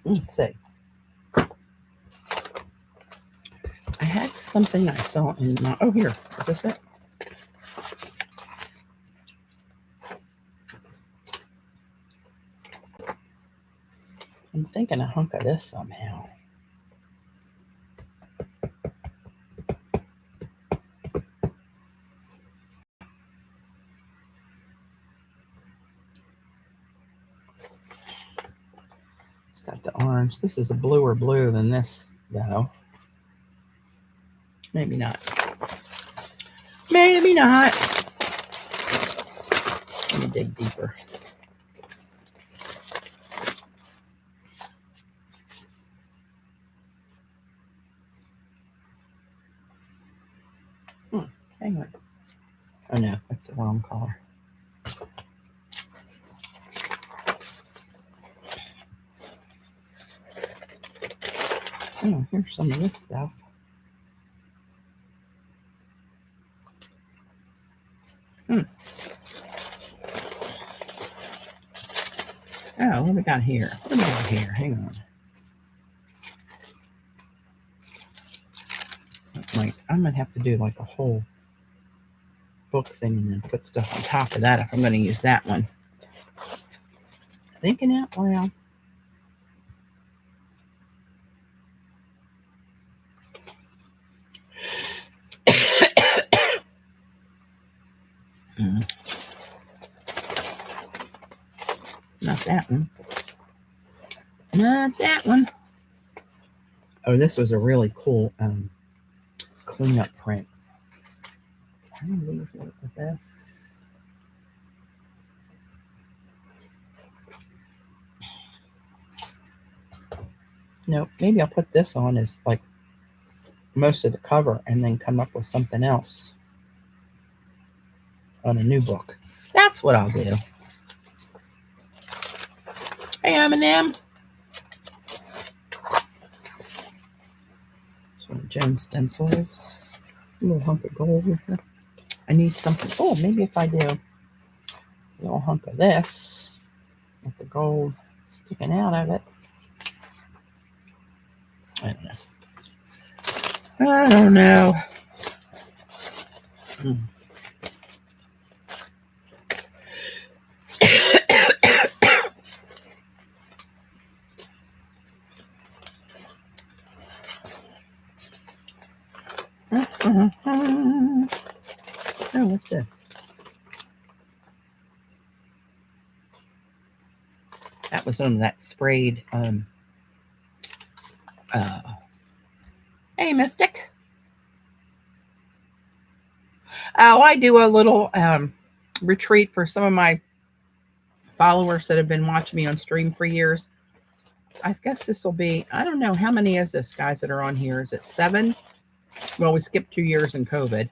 Let's see. I had something I saw in my... Oh, here. Is this it? I'm thinking a hunk of this somehow. It's got the orange. This is a bluer blue than this, though. Maybe not. Maybe not. Let me dig deeper. Hang on. Oh no, that's the wrong color. Oh, here's some of this stuff. Oh, what we got here? What do we got here? Hang on. Like, I might have to do like a whole book thing and then put stuff on top of that if I'm going to use that one. Thinking out loud. Not that one. Not that one. Oh, this was a really cool cleanup print. I don't know what with this. No, maybe I'll put this on as like most of the cover and then come up with something else on a new book. That's what I'll do. Hey, Eminem. So gem stencils. A little hunk of gold here. I need something. Oh, maybe if I do a little hunk of this with the gold sticking out of it. I don't know. Oh, what's this? That was on that sprayed. Hey, Mystic. Oh, I do a little retreat for some of my followers that have been watching me on stream for years. I guess this will be, I don't know, how many is this, guys, that are on here? Is it 7? Well, we skipped 2 years in COVID,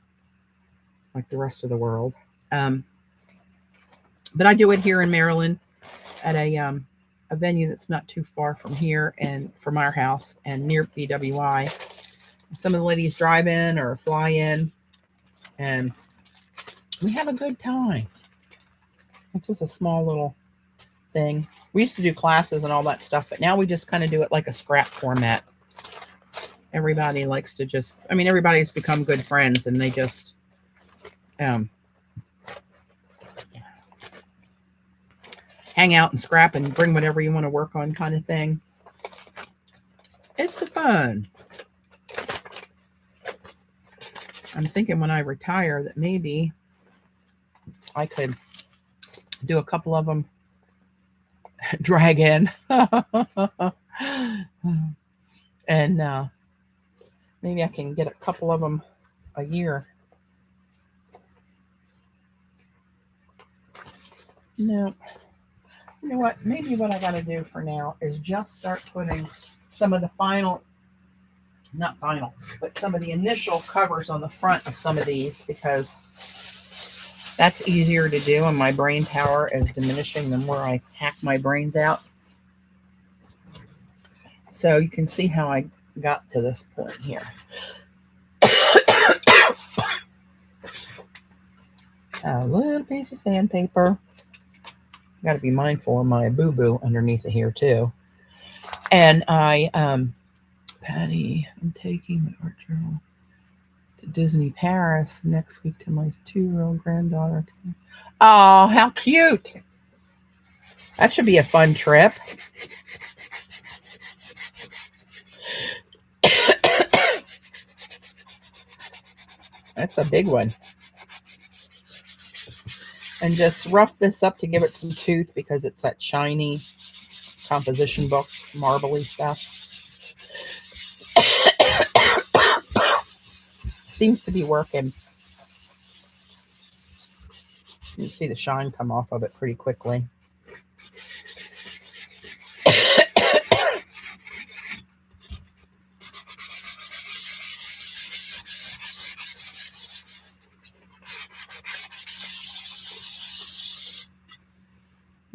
like the rest of the world. But I do it here in Maryland at a venue that's not too far from here and from our house and near BWI. Some of the ladies drive in or fly in, and we have a good time. It's just a small little thing. We used to do classes and all that stuff, but now we just kind of do it like a scrap format. Everybody likes to just, I mean, everybody's become good friends, and they just hang out and scrap and bring whatever you want to work on kind of thing. It's fun. I'm thinking when I retire that maybe I could do a couple of them, drag in. And maybe I can get a couple of them a year. No. You know what? Maybe what I got to do for now is just start putting some of the final, not final, but some of the initial covers on the front of some of these, because that's easier to do and my brain power is diminishing the more I hack my brains out. So you can see how I got to this point here. A little piece of sandpaper. Got to be mindful of my boo-boo underneath it here too. And I, Patti, I'm taking my art journal to Disney Paris next week to my 2-year-old granddaughter. Oh, how cute. That should be a fun trip. That's a big one. And just rough this up to give it some tooth because it's that shiny composition book, marbly stuff. Seems to be working. You can see the shine come off of it pretty quickly.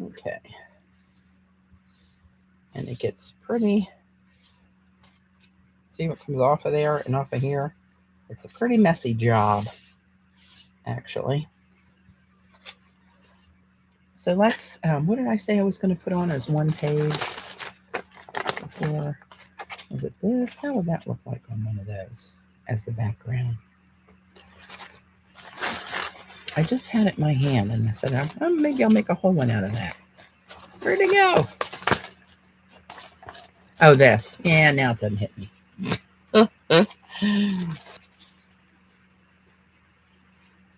Okay. And it gets pretty. See what comes off of there and off of here? It's a pretty messy job, actually. So let's, what did I say I was going to put on as one page before? Is it this? How would that look like on one of those as the background? I just had it in my hand and I said, maybe I'll make a whole one out of that. Where'd it go? Oh, this. Yeah, now it doesn't hit me.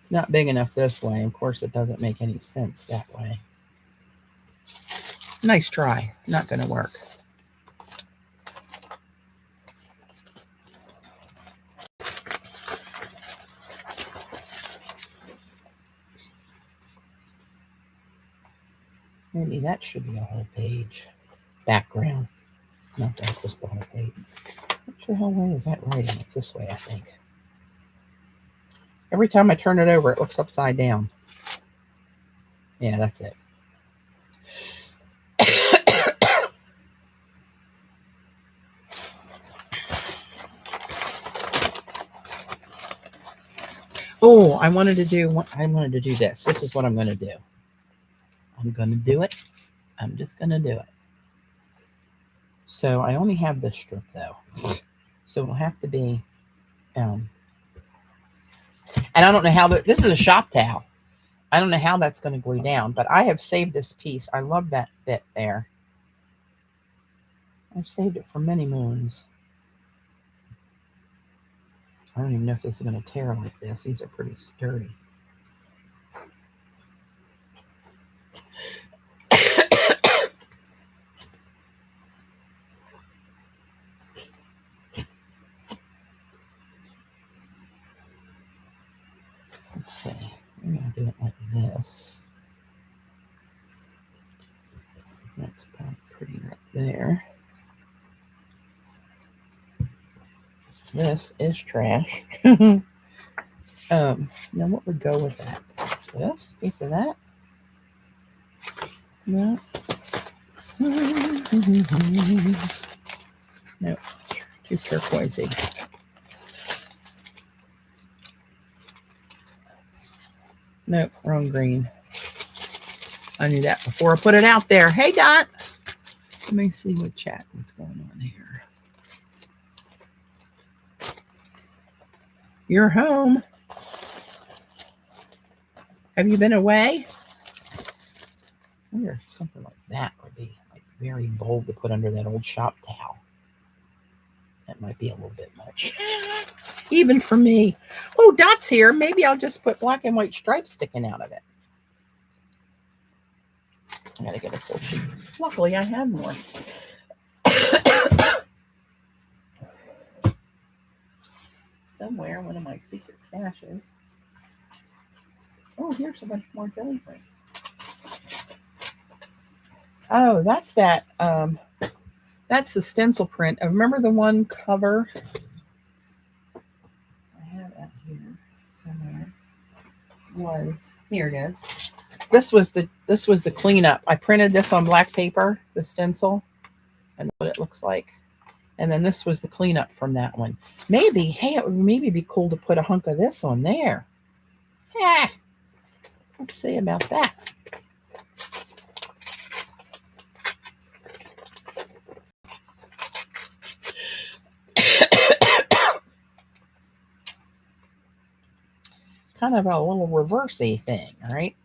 It's not big enough this way. Of course, it doesn't make any sense that way. Nice try. Not going to work. Maybe that should be a whole page. Background. Not that, just the whole page. Which the hell way is that writing? It's this way, I think. Every time I turn it over, it looks upside down. Yeah, that's it. Oh, I wanted to do this. This is what I'm going to do. I'm going to do it. I'm just going to do it. So I only have this strip though. So it'll have to be, and I don't know how this is a shop towel. I don't know how that's going to glue down, but I have saved this piece. I love that bit there. I've saved it for many moons. I don't even know if this is going to tear like this. These are pretty sturdy. Let's see. I'm going to do it like this. That's about pretty right there. This is trash. Now what would go with that? This piece of that? No. No, too turquoisey. Nope, wrong green. I knew that before I put it out there. Hey, Dot. Let me see what's going on here. You're home. Have you been away? I wonder if something like that would be like very bold to put under that old shop towel. That might be a little bit much. Even for me. Oh, Dot's here. Maybe I'll just put black and white stripes sticking out of it. I gotta get a full sheet. Luckily, I have more. Somewhere, one of my secret stashes. Oh, here's a bunch more jelly things. Oh, that's that. That's the stencil print. I remember the one cover. I have it here somewhere. Was here it is. This was the cleanup. I printed this on black paper, the stencil, and what it looks like. And then this was the cleanup from that one. Maybe, hey, it would maybe be cool to put a hunk of this on there. Yeah. Let's see about that. Kind of a little reversey thing, right?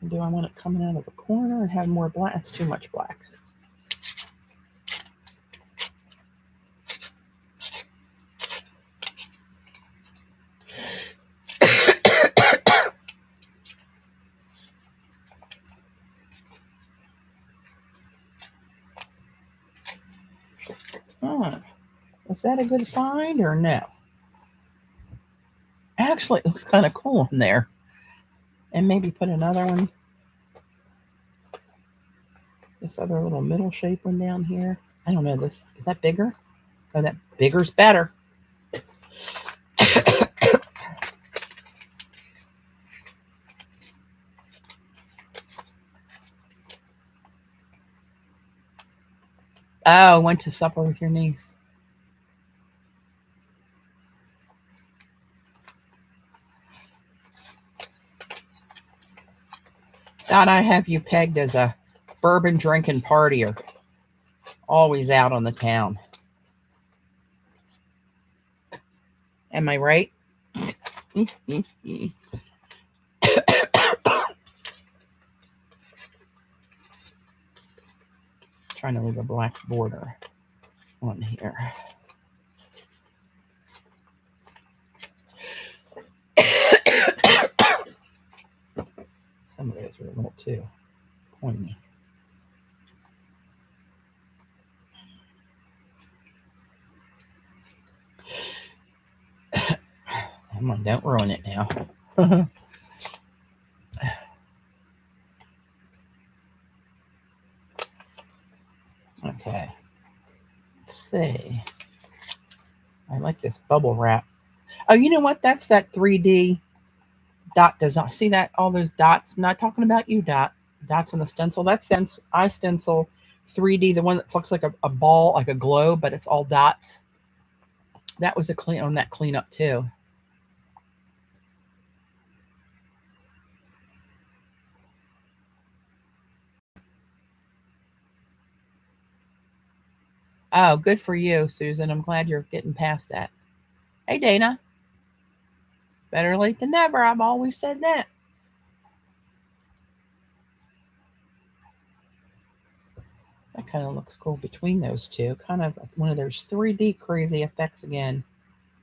Do I want it coming out of the corner and have more black? That's too much black. Was that a good find or no? Actually, it looks kind of cool in there. And maybe put another one. This other little middle shape one down here. I don't know. This is that bigger? Oh, that bigger's better. Oh, went to supper with your niece. Thought I have you pegged as a bourbon drinking partier. Always out on the town. Am I right? Trying to leave a black border on here. Some of those are a little too pointy. Come on, don't ruin it now. Okay. Let's see. I like this bubble wrap. Oh, you know what? That's that 3D dot design. See that? All those dots. I'm not talking about you, dots on the stencil. That's I stencil 3D, the one that looks like a ball, like a globe, but it's all dots. That was on that cleanup too. Oh, good for you, Susan. I'm glad you're getting past that. Hey, Dana. Better late than never. I've always said that. That kind of looks cool between those two. Kind of one of those 3D crazy effects again.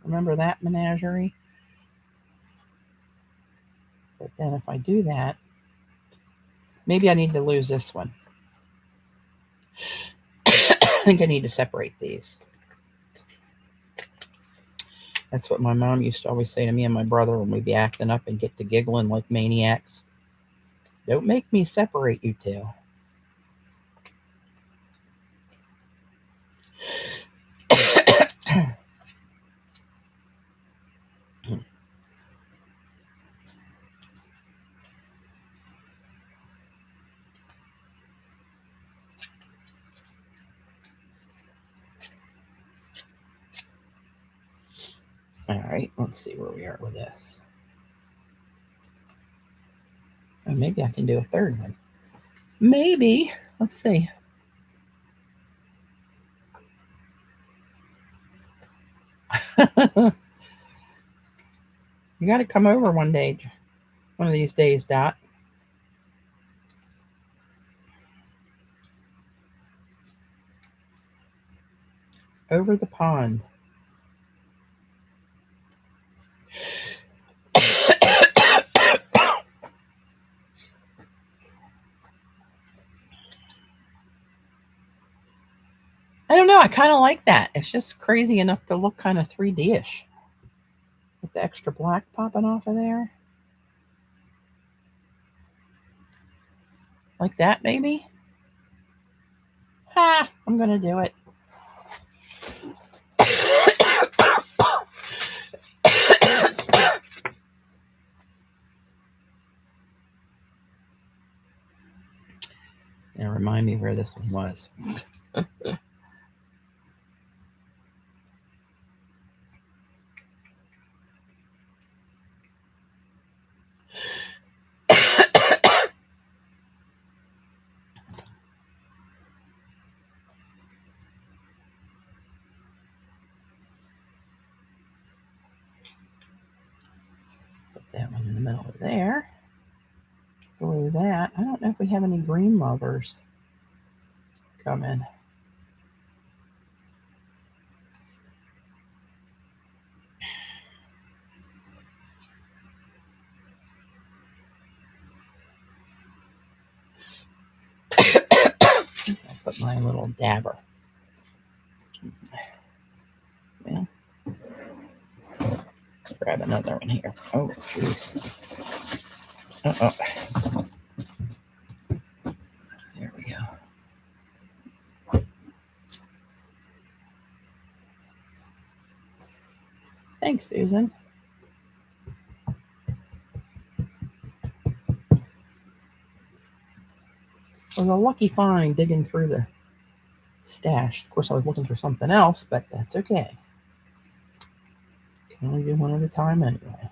Remember that menagerie? But then if I do that, maybe I need to lose this one. I think I need to separate these. That's what my mom used to always say to me and my brother when we'd be acting up and get to giggling like maniacs. Don't make me separate you two. All right, let's see where we are with this. Oh, maybe I can do a third one. Maybe. Let's see. You got to come over one of these days, Dot. Over the pond. I kind of like that. It's just crazy enough to look kind of 3D-ish. With the extra black popping off of there. Like that, maybe? Ha! I'm going to do it. Now remind me where this one was. Put that one in the middle of there. Glue that. I don't know if we have any green lovers coming. I'll put my little dabber. Well, grab another one here. Oh, jeez. Uh-oh. There we go. Thanks, Susan. It was a lucky find digging through the stash. Of course, I was looking for something else, but that's okay. Can only do one at a time anyway.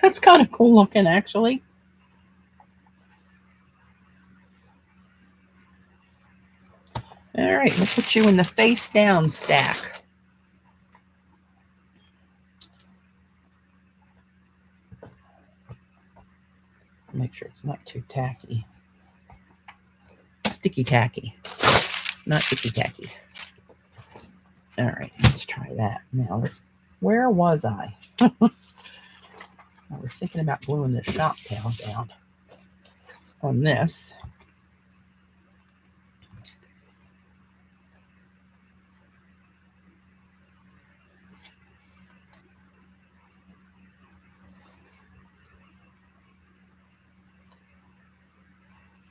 That's kind of cool looking, actually. All right, we'll put you in the face down stack. Make sure it's not too tacky. Sticky tacky, not icky tacky. All right, let's try that. Now, where was I? I was thinking about gluing the shop tail down on this.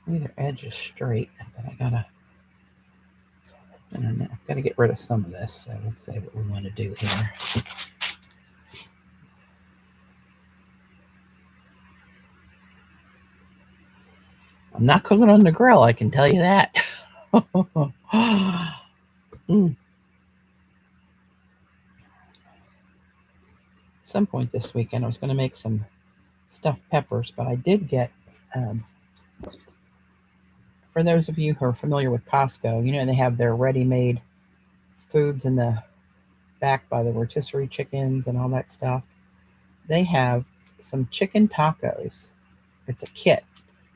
Either edge is straight, but I don't know. I've got to get rid of some of this. So let's see what we want to do here. I'm not cooking on the grill, I can tell you that. At some point this weekend, I was going to make some stuffed peppers, but I did get, for those of you who are familiar with Costco, you know, they have their ready-made foods in the back by the rotisserie chickens and all that stuff. They have some chicken tacos. It's a kit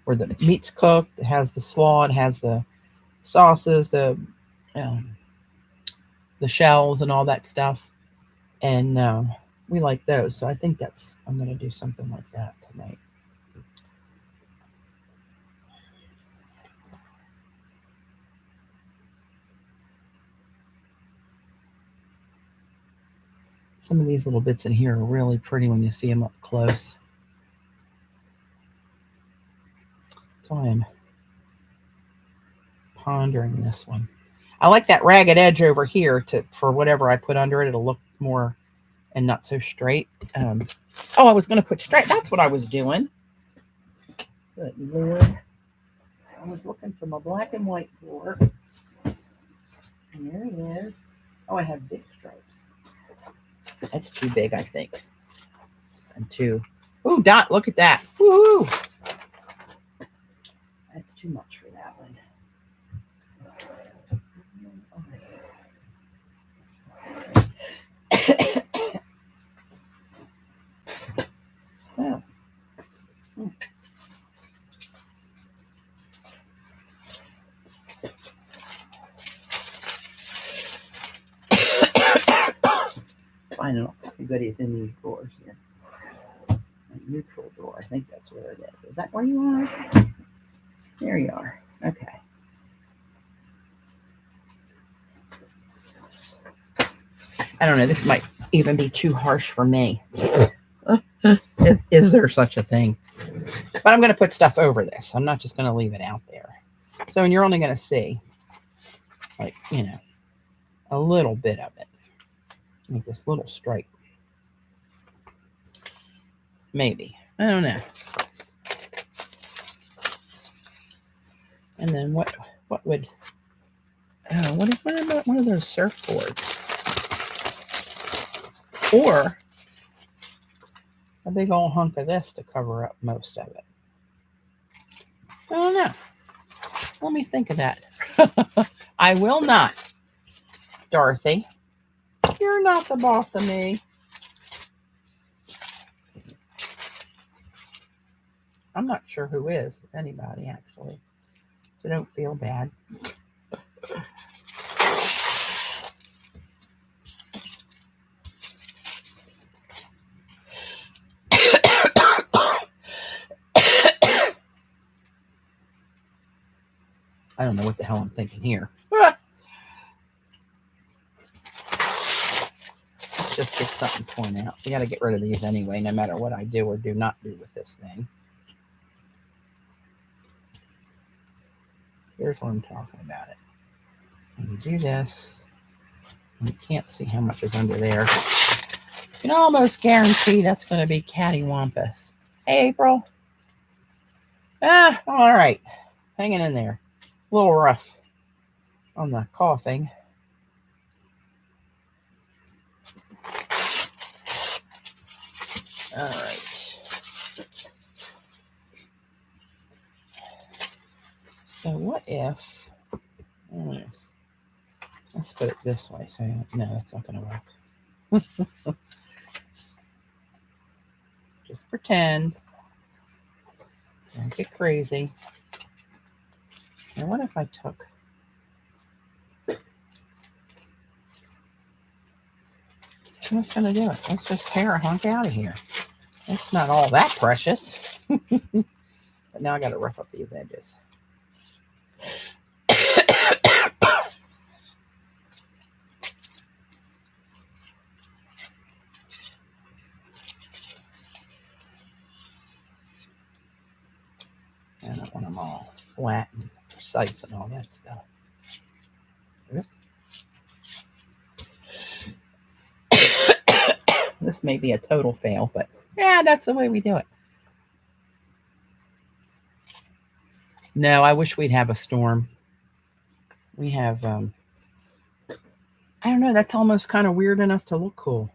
where the meat's cooked, it has the slaw, it has the sauces, the shells and all that stuff. And we like those. So I think I'm going to do something like that tonight. Some of these little bits in here are really pretty when you see them up close. That's why I'm pondering this one. I like that ragged edge over here for whatever I put under it. It'll look more and not so straight. Oh, I was going to put straight. That's what I was doing. Good Lord. I was looking for my black and white drawer. And there he is. Oh, I have big stripes. That's too big, I think. And too. Ooh, Dot, look at that. Woo! That's too much for that one. Find out what goodies in these drawers here. A neutral drawer. I think that's where it is. Is that where you are? There you are. Okay. I don't know. This might even be too harsh for me. Is there such a thing? But I'm going to put stuff over this. I'm not just going to leave it out there. So, and you're only going to see, like, you know, a little bit of it. Like this little stripe. Maybe. I don't know. And then what would, what about one of those surfboards? Or a big old hunk of this to cover up most of it. I don't know. Let me think of that. I will not, Dorothy. You're not the boss of me. I'm not sure who is, if anybody, actually. So don't feel bad. I don't know what the hell I'm thinking here. Let's just get something torn out. We got to get rid of these anyway, no matter what I do or do not do with this thing. Here's what I'm talking about it. When you do this, and you can't see how much is under there, you can almost guarantee that's going to be cattywampus. Hey, April. All right. Hanging in there. A little rough on the coughing. All right. So what if, let's put it this way. So no, that's not going to work. Just pretend. Don't get crazy. Now what if I took, I'm just going to do it. Let's just tear a hunk out of here. It's not all that precious. But now I got to rough up these edges. I don't want them all flat and precise and all that stuff. This may be a total fail, but yeah, that's the way we do it. No, I wish we'd have a storm. We have, I don't know, that's almost kind of weird enough to look cool.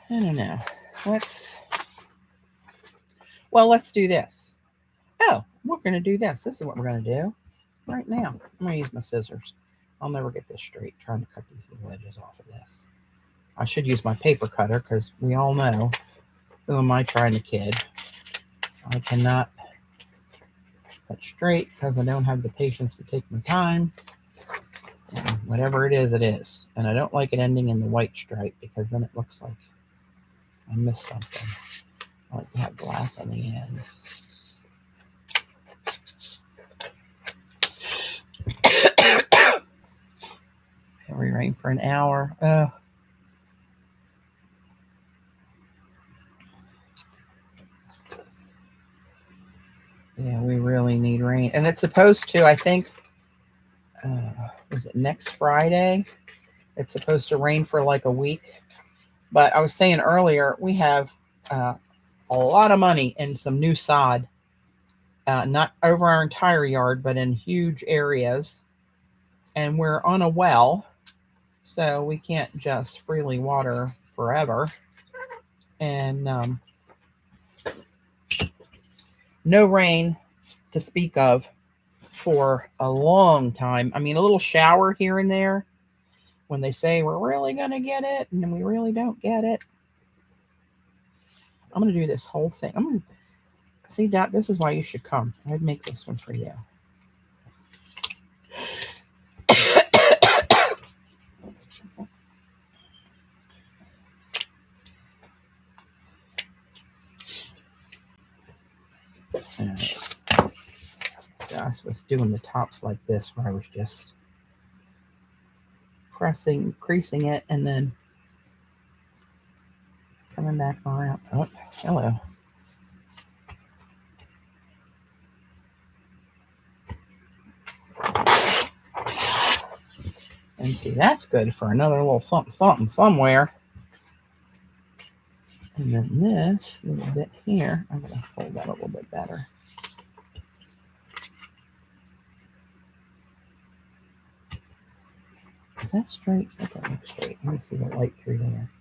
I don't know. Let's do this. Oh, we're going to do this. This is what we're going to do right now. I'm going to use my scissors. I'll never get this straight, trying to cut these little edges off of this. I should use my paper cutter because we all know, who am I trying to kid? I cannot cut straight because I don't have the patience to take my time. And whatever it is, it is. And I don't like it ending in the white stripe because then it looks like I missed something. I like to have black on the ends. Heavy rain for an hour. Yeah, we really need rain. And it's supposed to, I think, was it next Friday? It's supposed to rain for like a week. But I was saying earlier, we have a lot of money in some new sod. Not over our entire yard, but in huge areas. And we're on a well, so we can't just freely water forever. And no rain to speak of for a long time. I mean, a little shower here and there when they say we're really going to get it, and then we really don't get it. I'm going to do this whole thing. I'm going to See, Dot, this is why you should come. I'd make this one for you. So I was doing the tops like this, where I was just creasing it, and then coming back around. Oh, hello. And see, that's good for another little something somewhere. And then this little bit here, I'm going to fold that a little bit better. Is that straight? That doesn't look straight. Let me see the light through there.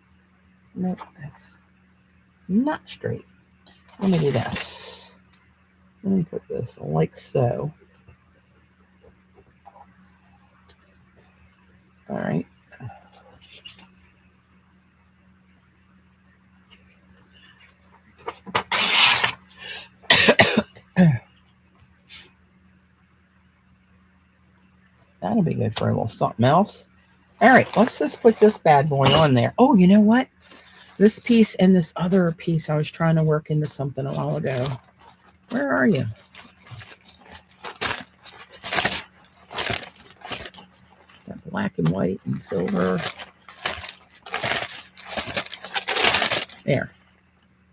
Nope, that's not straight. Let me do this. Let me put this like so. All right. That'll be good for a little something else. All right, let's just put this bad boy on there. Oh, you know what? This piece and this other piece I was trying to work into something a while ago. Where are you? Got black and white and silver. There.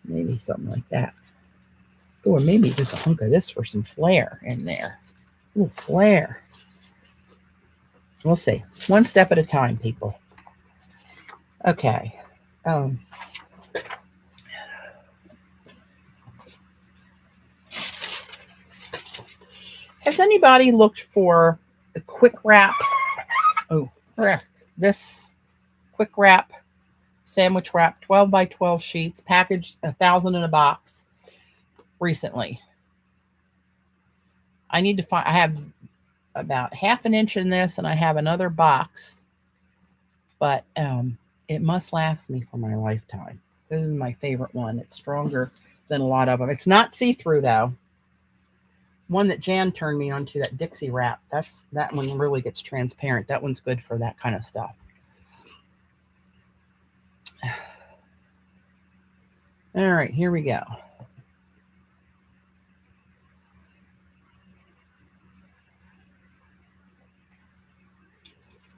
Maybe something like that. Or maybe just a hunk of this for some flair in there. A little flair. We'll see. One step at a time, people. Okay. Has anybody looked for the quick wrap? Oh, this quick wrap, sandwich wrap, 12 by 12 sheets, packaged 1,000 in a box recently. I need to find, I have about 1/2 inch in this, and I have another box, but it must last me for my lifetime. This is my favorite one. It's stronger than a lot of them. It's not see-through though. One that Jan turned me onto, that Dixie wrap, that one really gets transparent. That one's good for that kind of stuff. All right, here we go.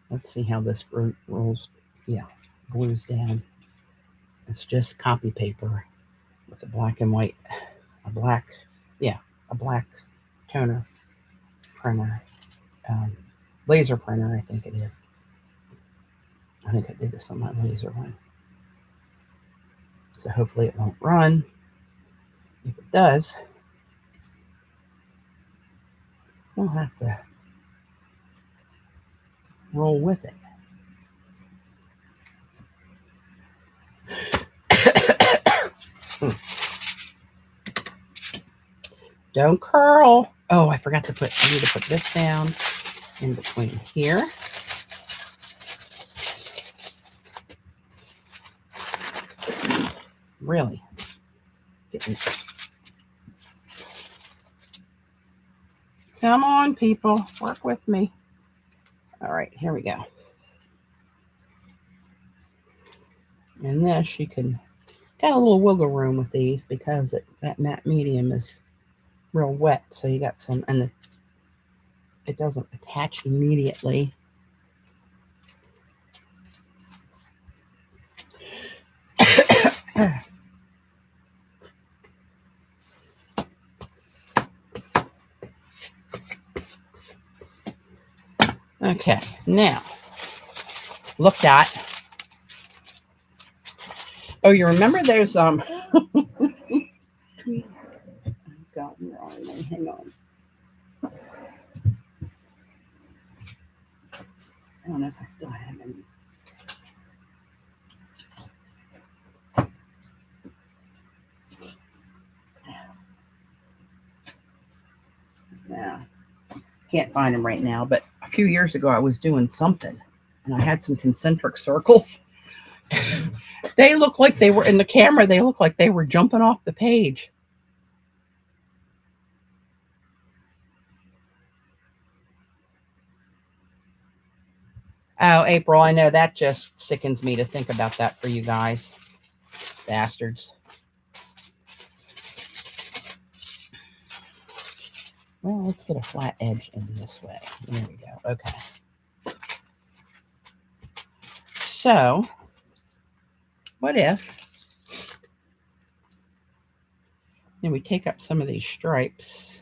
Let's see how this rolls. Yeah, glues down. It's just copy paper with a black and white, a black toner printer, laser printer, I think it is. I think I did this on my laser one. So hopefully it won't run. If it does, we'll have to roll with it. Don't curl. Oh, I forgot to I need to put this down in between here. Really. Come on, people. Work with me. All right, here we go. And this, you can got a little wiggle room with these because that matte medium is real wet. So you got some, and it doesn't attach immediately. Okay, now, look that. Oh, you remember those, I've gotten wrong. Hang on. I don't know if I still have any. Yeah, can't find them right now, but a few years ago I was doing something and I had some concentric circles. They look like they were in the camera. They look like they were jumping off the page. Oh, April, I know that just sickens me to think about that for you guys. Bastards. Well, let's get a flat edge in this way. There we go. Okay. So, what if then we take up some of these stripes?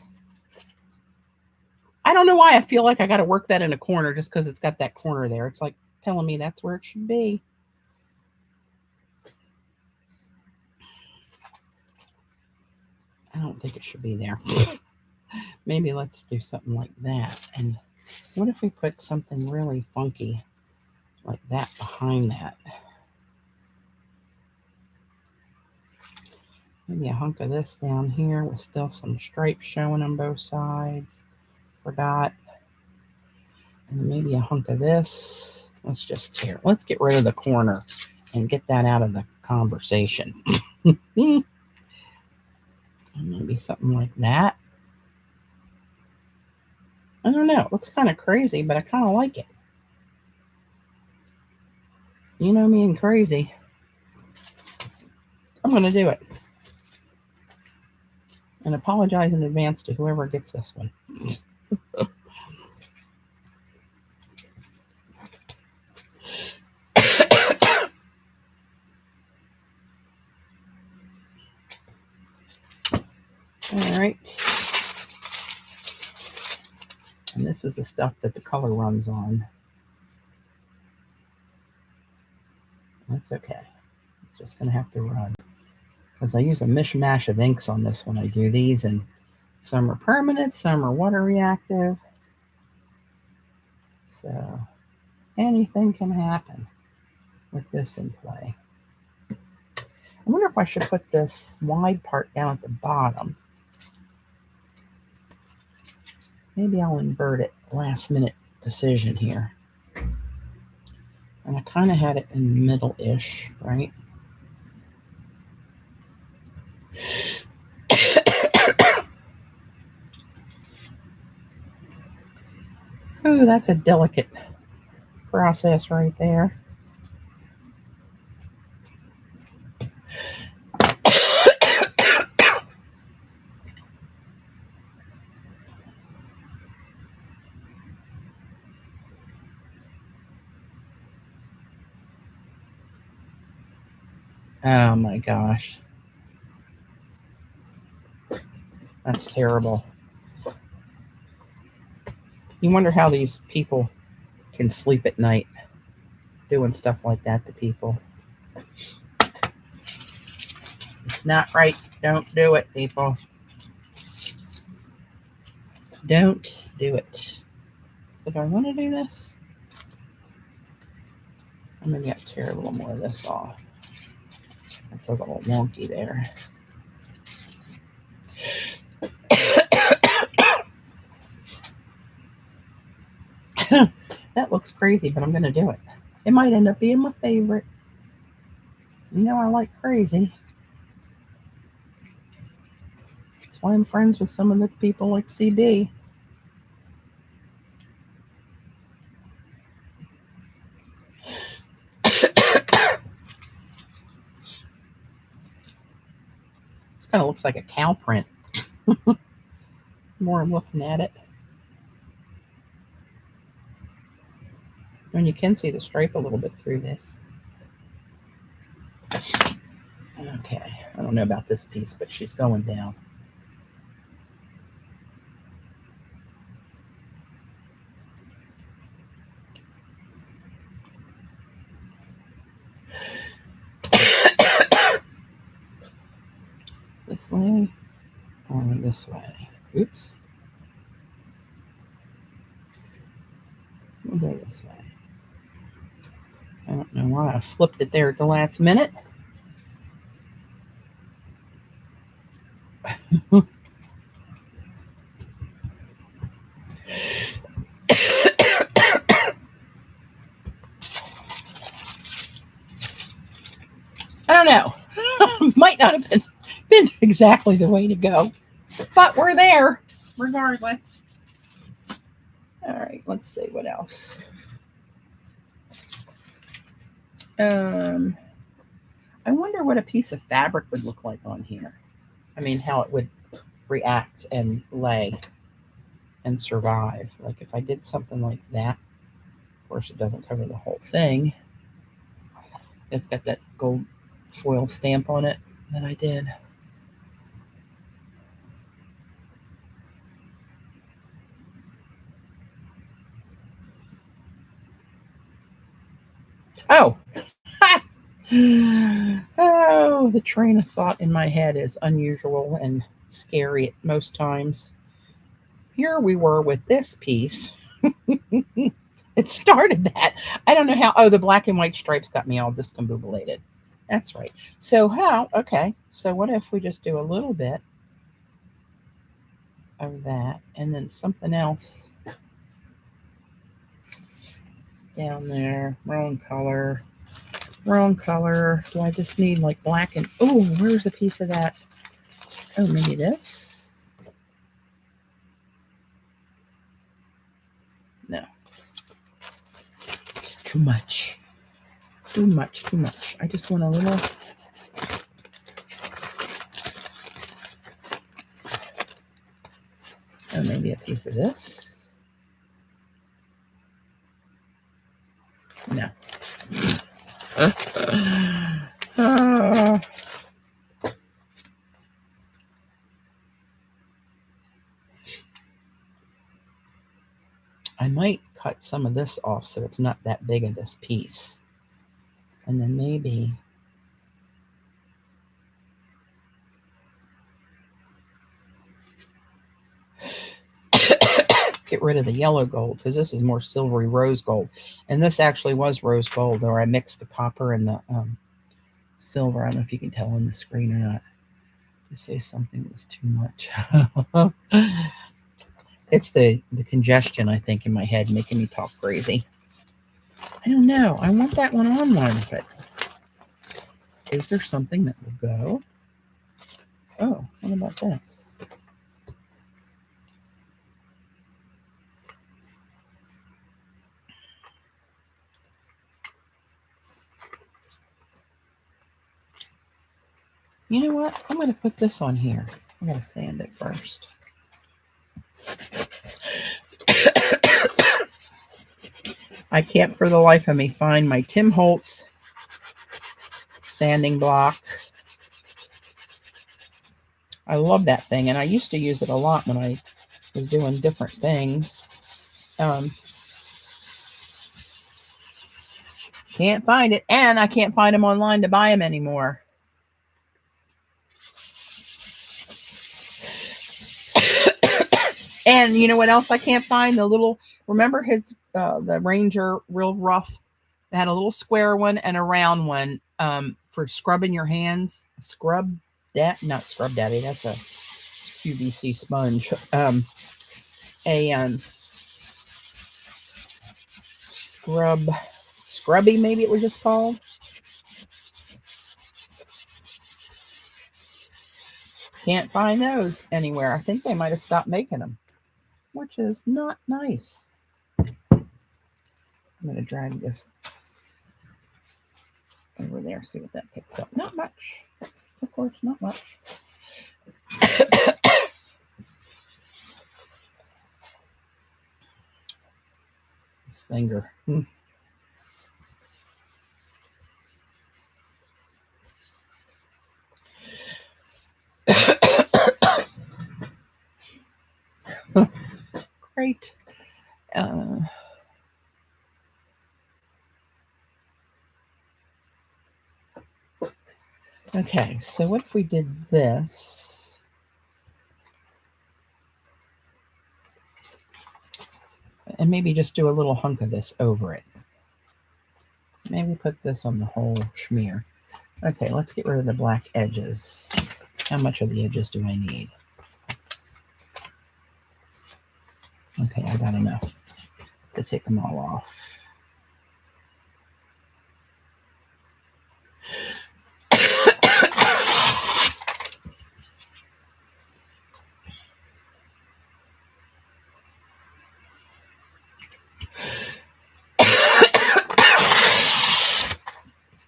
I don't know why I feel like I got to work that in a corner just because it's got that corner there. It's like telling me that's where it should be. I don't think it should be there. Maybe let's do something like that. And what if we put something really funky like that behind that? Maybe a hunk of this down here with still some stripes showing on both sides. Forgot. And maybe a hunk of this. Let's get rid of the corner and get that out of the conversation. And maybe something like that. I don't know. It looks kind of crazy, but I kind of like it. You know me and crazy. I'm going to do it. And apologize in advance to whoever gets this one. All right. And this is the stuff that the color runs on. That's okay. It's just going to have to run. Because I use a mishmash of inks on this when I do these. And some are permanent, some are water reactive. So anything can happen with this in play. I wonder if I should put this wide part down at the bottom. Maybe I'll invert it. Last minute decision here. And I kind of had it in the middle-ish, right? Ooh, that's a delicate process right there. Oh my gosh. That's terrible. You wonder how these people can sleep at night doing stuff like that to people. It's not right. Don't do it, people. Don't do it. So do I want to do this? I'm going to tear a little more of this off. It's a little wonky there. That looks crazy, but I'm going to do it. It might end up being my favorite. You know I like crazy. That's why I'm friends with some of the people like CB. This kind of looks like a cow print. The more I'm looking at it. And you can see the stripe a little bit through this. Okay, I don't know about this piece, but she's going down. This way or this way? Oops. We'll go this way. I don't know why I flipped it there at the last minute. I don't know. Might not have been exactly the way to go, but we're there regardless. All right, let's see what else. I wonder what a piece of fabric would look like on here. I mean, how it would react and lay and survive. Like if I did something like that, of course it doesn't cover the whole thing. It's got that gold foil stamp on it that I did. Oh, oh, the train of thought in my head is unusual and scary at most times. Here we were with this piece. It started that. I don't know how. Oh, the black and white stripes got me all discombobulated. That's right. So how? Okay. So what if we just do a little bit of that and then something else down there? Wrong color. Wrong color. Do I just need like black and... Oh, where's a piece of that? Oh, maybe this? No. Too much. Too much, too much. I just want a little... Oh, maybe a piece of this? No. I might cut some of this off so it's not that big of this piece. And then maybe... get rid of the yellow gold because this is more silvery rose gold. And this actually was rose gold, or I mixed the copper and the silver. I don't know if you can tell on the screen or not. To say something was too much. It's the congestion, I think, in my head making me talk crazy. I don't know. I want that one on one, but is there something that will go? Oh, what about this? You know what? I'm going to put this on here. I'm going to sand it first. I can't for the life of me find my Tim Holtz sanding block. I love that thing, and I used to use it a lot when I was doing different things. Can't find it, and I can't find them online to buy them anymore. And you know what else I can't find? The little, remember his, the Ranger Real Rough? It had a little square one and a round one for scrubbing your hands. Scrub that, not Scrub Daddy, that's a QVC sponge. Scrubby, maybe it was just called. Can't find those anywhere. I think they might have stopped making them, which is not nice. I'm going to drag this over there, see what that picks up. Not much. Of course, not much. This finger. Great. Okay, so what if we did this? And maybe just do a little hunk of this over it. Maybe put this on the whole schmear. Okay, let's get rid of the black edges. How much of the edges do I need? Okay, I got enough to take them all off.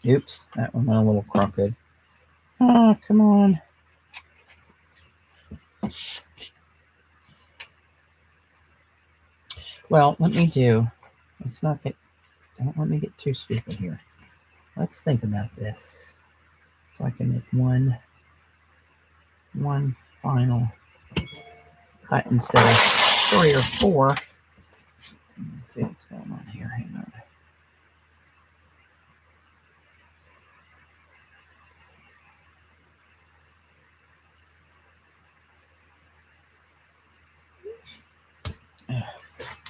Oops, that one went a little crooked. Oh, come on. Well, let's not get, don't let me get too stupid here. Let's think about this. So I can make one final cut instead of 3 or 4. Let's see what's going on here. Hang on.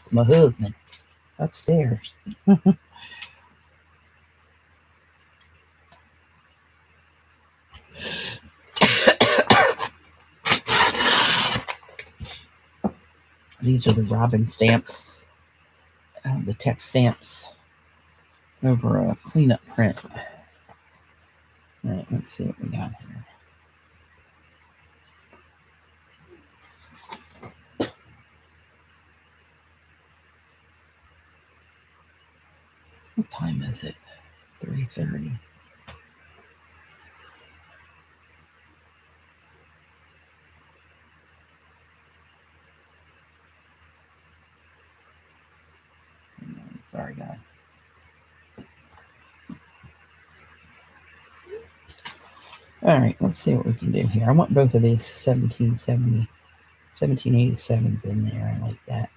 It's my husband upstairs. These are the Robin stamps, the text stamps over a cleanup print. All right, let's see what we got here. What time is it? 3:30. Sorry, guys. All right, let's see what we can do here. I want both of these 1787s in there. I like that.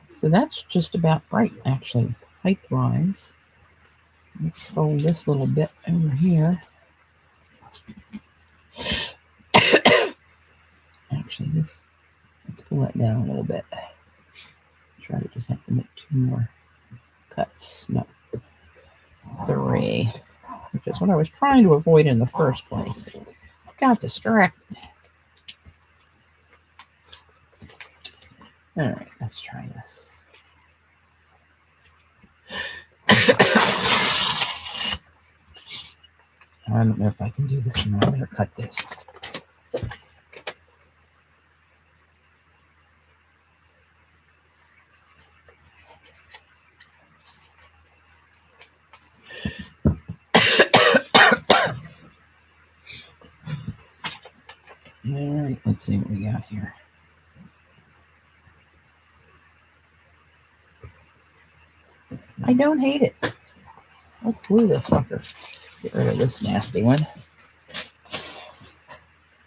So that's just about right, actually, height-wise. Let's fold this little bit over here. Actually, let's pull that down a little bit. Try to just have to make 2 more cuts. No, 3, which is what I was trying to avoid in the first place. Got distracted. All right, let's try this. I don't know if I can do this or not. I better cut this. All right, let's see what we got here. I don't hate it. Let's glue this sucker. Get rid of this nasty one.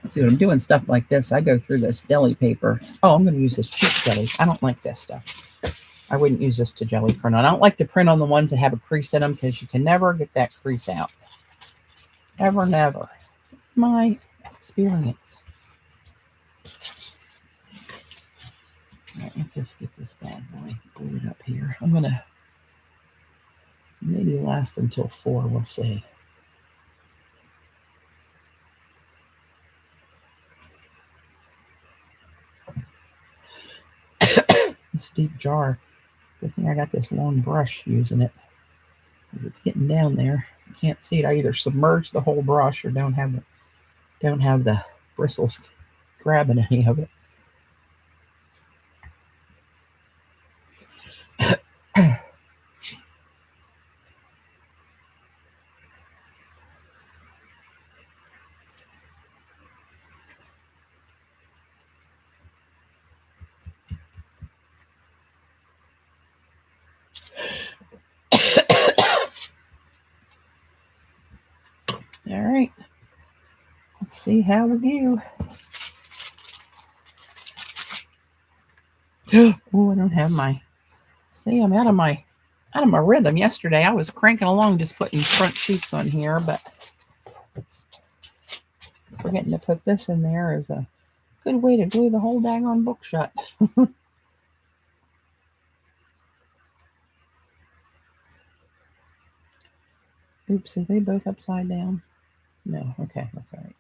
See, when I'm doing stuff like this, I go through this deli paper. Oh, I'm going to use this cheap deli. I don't like this stuff. I wouldn't use this to jelly print on. I don't like to print on the ones that have a crease in them because you can never get that crease out. Ever, never. My experience. All right, let's just get this bad boy glued up here. I'm going to maybe last until 4, we'll see. This deep jar. Good thing I got this long brush using it, because it's getting down there. You can't see it. I either submerged the whole brush or don't have the bristles grabbing any of it. All right, let's see how we do. Oh, I don't have my. See, I'm out of my rhythm. Yesterday, I was cranking along just putting front sheets on here, but forgetting to put this in there is a good way to glue the whole daggone book shut. Oops, are they both upside down? No, okay, that's all right.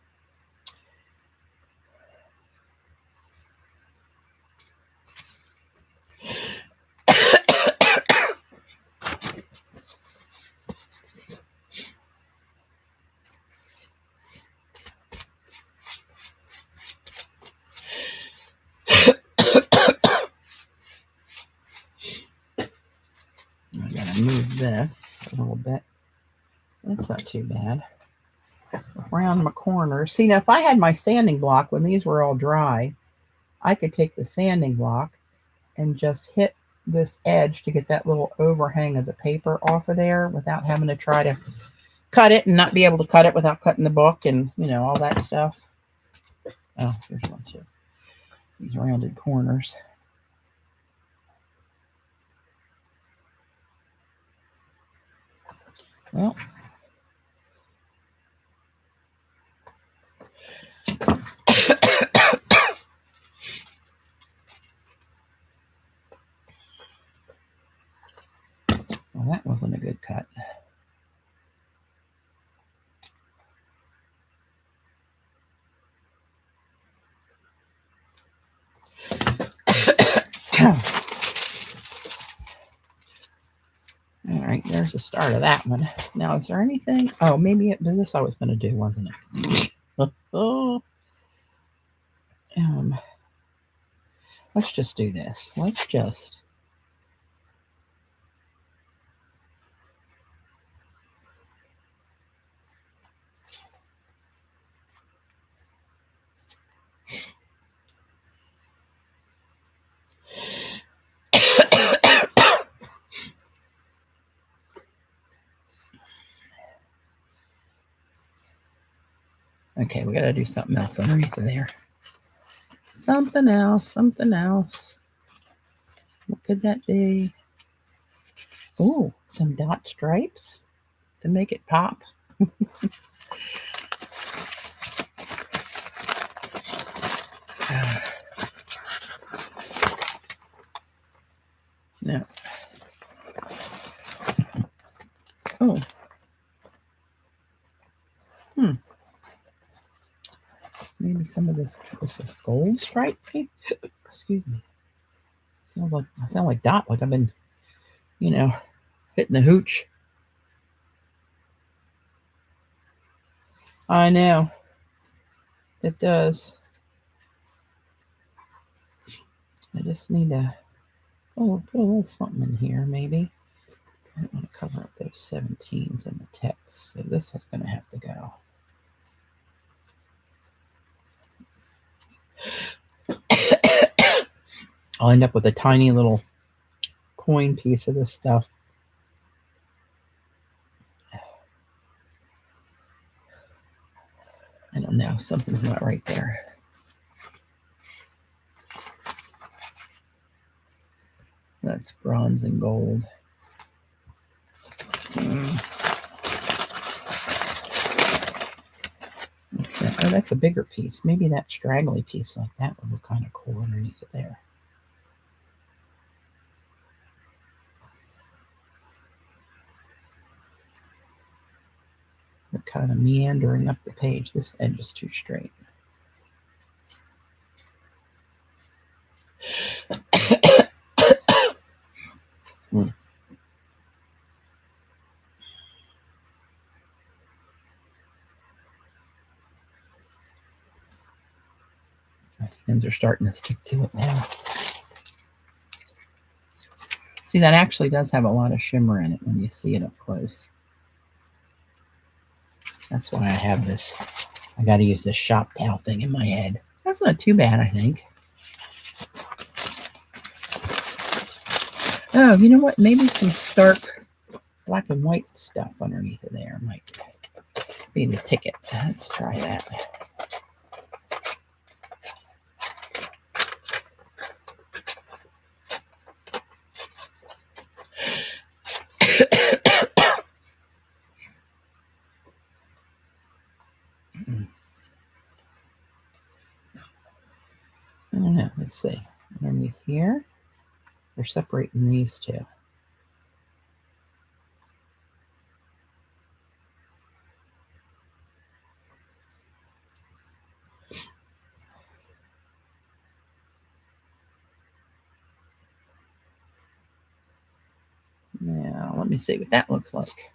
this a little bit. That's not too bad. Around my corners. See, now if I had my sanding block, when these were all dry, I could take the sanding block and just hit this edge to get that little overhang of the paper off of there without having to try to cut it and not be able to cut it without cutting the book and, you know, all that stuff. Oh, here's one too. These rounded corners. Well, well, that wasn't a good cut. All right, there's the start of that one. Now, is there anything? Oh, maybe it was this I was going to do, wasn't it? Oh, let's just do this. Let's just. Okay, we got to do something else underneath of there. Something else, something else. What could that be? Oh, some dot stripes to make it pop. No. Oh. Maybe some of this is gold stripe. Excuse me. I sound like Dot, like I've been, you know, hitting the hooch. I know. It does. I just need to put a little something in here, maybe. I don't want to cover up those 17s in the text, so this is going to have to go. I'll end up with a tiny little coin piece of this stuff. I don't know. Something's not right there. That's bronze and gold. Oh, that's a bigger piece. Maybe that straggly piece like that would look kind of cool underneath it there. They're kind of meandering up the page. This edge is too straight. My hands are starting to stick to it now. See, that actually does have a lot of shimmer in it when you see it up close. That's why I have this. I got to use this shop towel thing in my head. That's not too bad, I think. Oh, you know what? Maybe some stark black and white stuff underneath of there might be the ticket. Let's try that. I don't know. Let's see. Underneath here, they're separating these two. Now, let me see what that looks like.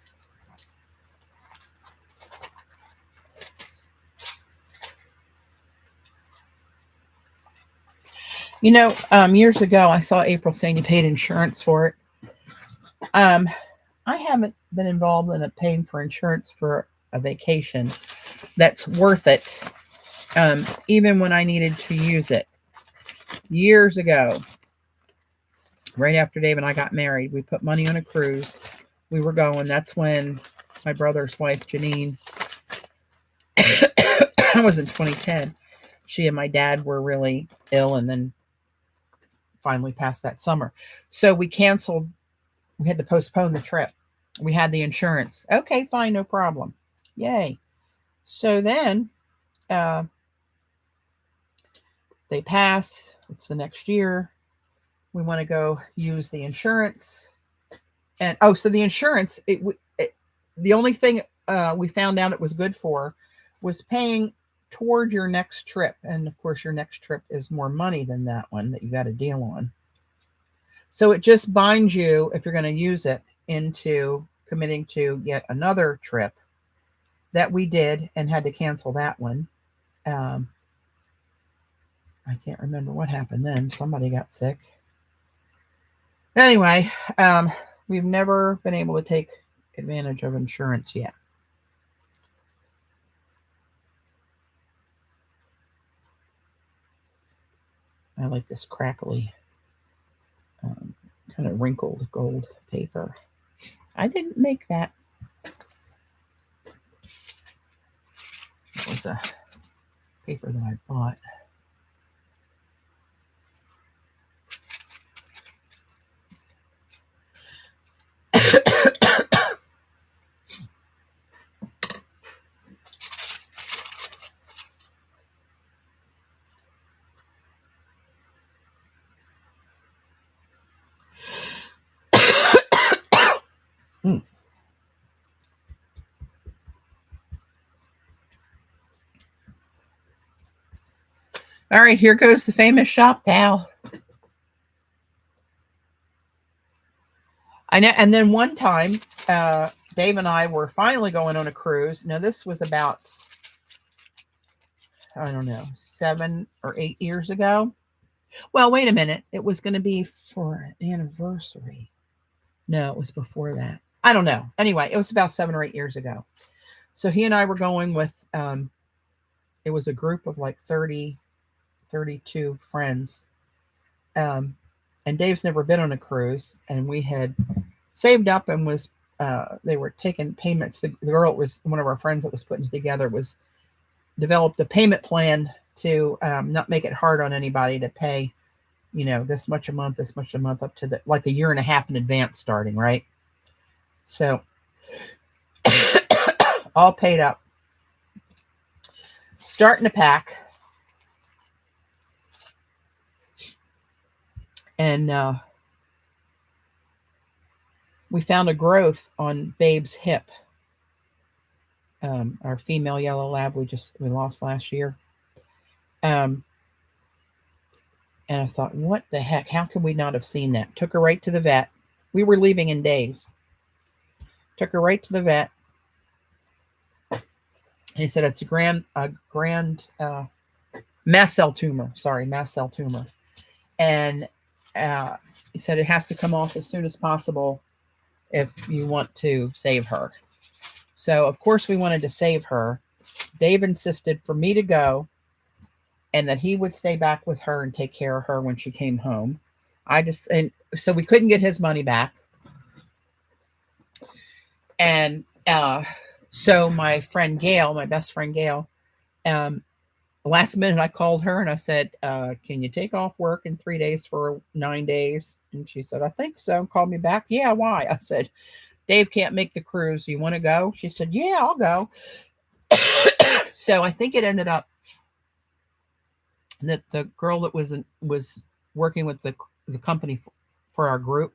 You know, years ago, I saw April saying you paid insurance for it. I I haven't been involved in paying for insurance for a vacation that's worth it, even when I needed to use it. Years ago, right after Dave and I got married, we put money on a cruise. We were going. That's when my brother's wife, Janine, was in 2010. She and my dad were really ill and then finally passed that summer. So we canceled. We had to postpone the trip. We had the insurance. Okay, fine, no problem. Yay. So then they pass. It's the next year. We want to go use the insurance. And so the insurance, the only thing we found out it was good for was paying toward your next trip. And of course, your next trip is more money than that one that you got a deal on. So it just binds you, if you're going to use it, into committing to yet another trip that we did and had to cancel that one. I can't remember what happened then. Somebody got sick. Anyway, we've never been able to take advantage of insurance yet. I like this crackly, kind of wrinkled gold paper. I didn't make that. That was a paper that I bought. All right, here goes the famous shop towel. I know. And then one time, Dave and I were finally going on a cruise. Now, this was about, I don't know, 7 or 8 years ago. Well, wait a minute. It was going to be for an anniversary. No, it was before that. I don't know. Anyway, it was about 7 or 8 years ago. So he and I were going with, it was a group of like 30, 32 friends. And Dave's never been on a cruise. And we had saved up and was, they were taking payments. The girl, was one of our friends that was putting it together, was developed a payment plan to not make it hard on anybody to pay, this much a month, up to like a year and a half in advance starting, right? So all paid up, starting to pack. And we found a growth on Babe's hip. Our female yellow lab we lost last year. And I thought, what the heck? How could we not have seen that? Took her right to the vet. We were leaving in days. Took her right to the vet. He said it's a grand mast cell tumor. Sorry, mast cell tumor. And he said it has to come off as soon as possible if you want to save her. So, of course, we wanted to save her. Dave insisted for me to go and that he would stay back with her and take care of her when she came home. And so we couldn't get his money back. And so my friend Gail, my best friend Gail, last minute I called her and I said, can you take off work in 3 days for 9 days? And she said, I think so. Called me back. Yeah, why? I said, Dave can't make the cruise. You want to go? She said, yeah, I'll go. So I think it ended up that the girl that was working with the company for our group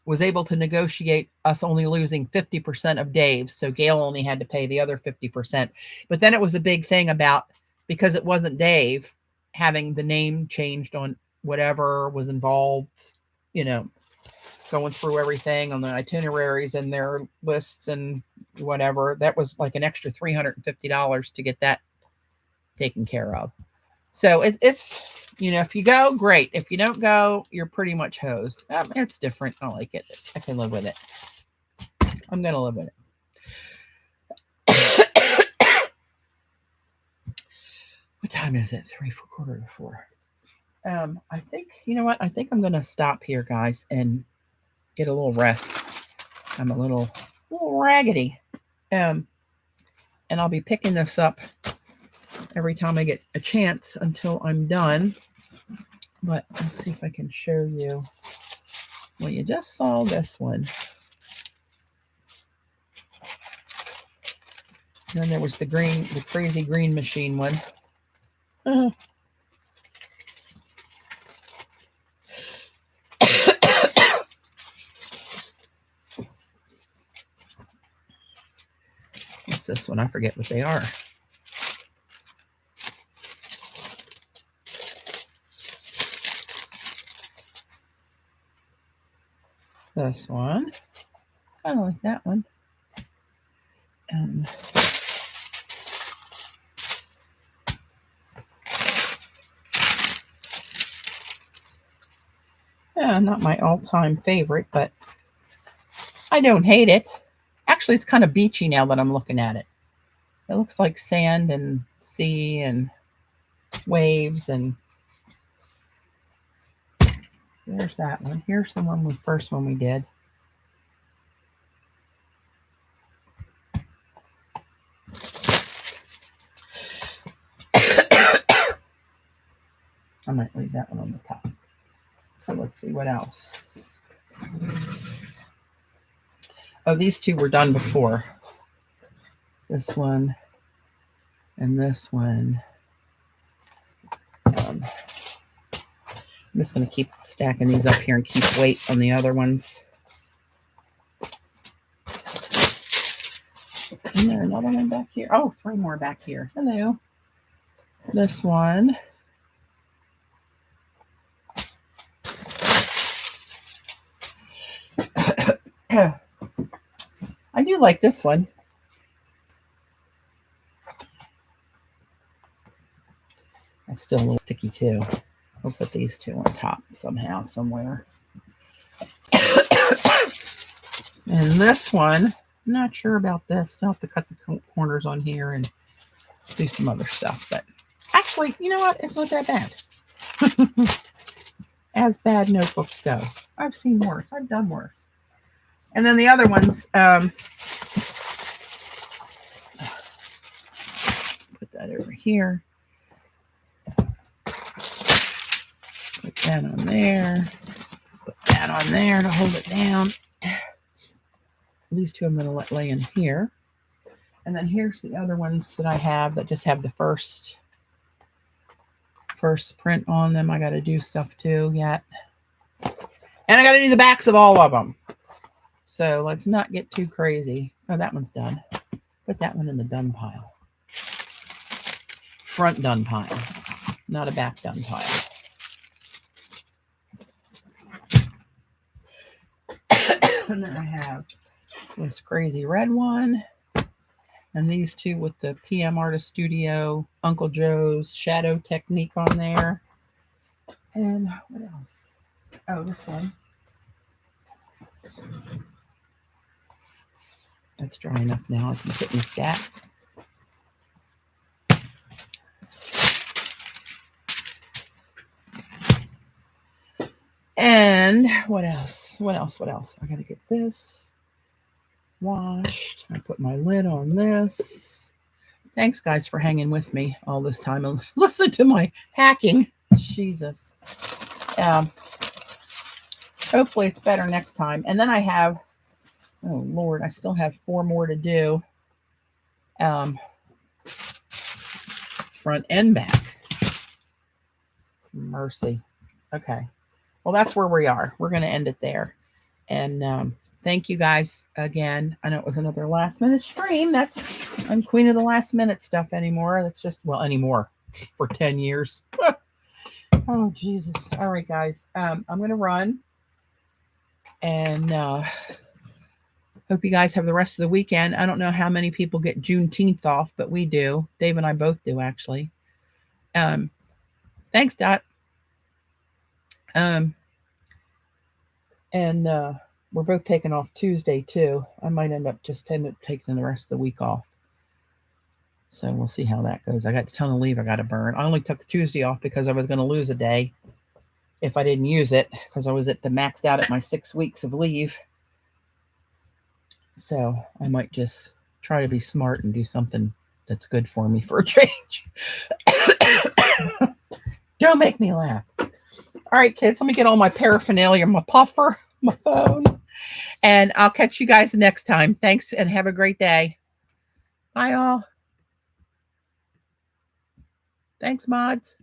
was able to negotiate us only losing 50% of Dave's. So Gail only had to pay the other 50%. But then it was a big thing about, because it wasn't Dave, having the name changed on whatever was involved, going through everything on the itineraries and their lists and whatever. That was like an extra $350 to get that taken care of. So it's, if you go, great. If you don't go, you're pretty much hosed. It's different. I like it. I can live with it. I'm going to live with it. What time is it? 3:45. I think, you know what? I think I'm going to stop here, guys, and get a little rest. I'm a little raggedy. And I'll be picking this up every time I get a chance until I'm done. But let's see if I can show you. Well, you just saw this one. And then there was the crazy green machine one. What's this one? I forget what they are. This one. Kind of like that one. Yeah, not my all-time favorite, but I don't hate it. Actually, it's kind of beachy now that I'm looking at it. It looks like sand and sea and waves. And there's that one. Here's the first one we did. I might leave that one on the top. So let's see what else. Oh, these two were done before. This one and this one. I'm just going to keep stacking these up here and keep weight on the other ones. Isn't there another one back here? Oh, 3 more back here. Hello. This one. I do like this one. It's still a little sticky too. We'll put these two on top somehow, somewhere. And this one, I'm not sure about this. I'll have to cut the corners on here and do some other stuff. But actually, you know what? It's not that bad. As bad notebooks go. I've seen worse. I've done worse. And then the other ones, put that over here. Put that on there. Put that on there to hold it down. These two I'm going to let lay in here. And then here's the other ones that I have that just have the first print on them. I got to do stuff too yet. And I got to do the backs of all of them. So let's not get too crazy. Oh, that one's done. Put that one in the done pile. Front done pile, not a back done pile. And then I have this crazy red one. And these two with the PM Artist Studio Uncle Joe's shadow technique on there. And what else? Oh, this one. That's dry enough now. I can put in the stack. And what else? What else? I got to get this washed. I put my lid on this. Thanks, guys, for hanging with me all this time and listen to my hacking. Jesus. Hopefully it's better next time. And then I have, oh, Lord, I still have 4 more to do. Front and back. Mercy. Okay. Well, that's where we are. We're going to end it there. And thank you guys again. I know it was another last minute stream. I'm queen of the last minute stuff anymore. That's just, well, anymore for 10 years. Oh, Jesus. All right, guys. I'm going to run. And hope you guys have the rest of the weekend. I don't know how many people get Juneteenth off, but we do. Dave and I both do, actually. Thanks, Dot. We're both taking off Tuesday too. I might end up taking the rest of the week off. So we'll see how that goes. I got a ton of leave I got to burn. I only took Tuesday off because I was going to lose a day if I didn't use it, because I was maxed out at my 6 weeks of leave. So I might just try to be smart and do something that's good for me for a change. Don't make me laugh. All right, kids, let me get all my paraphernalia, my puffer, my phone, and I'll catch you guys next time. Thanks, and have a great day. Bye, all. Thanks, mods.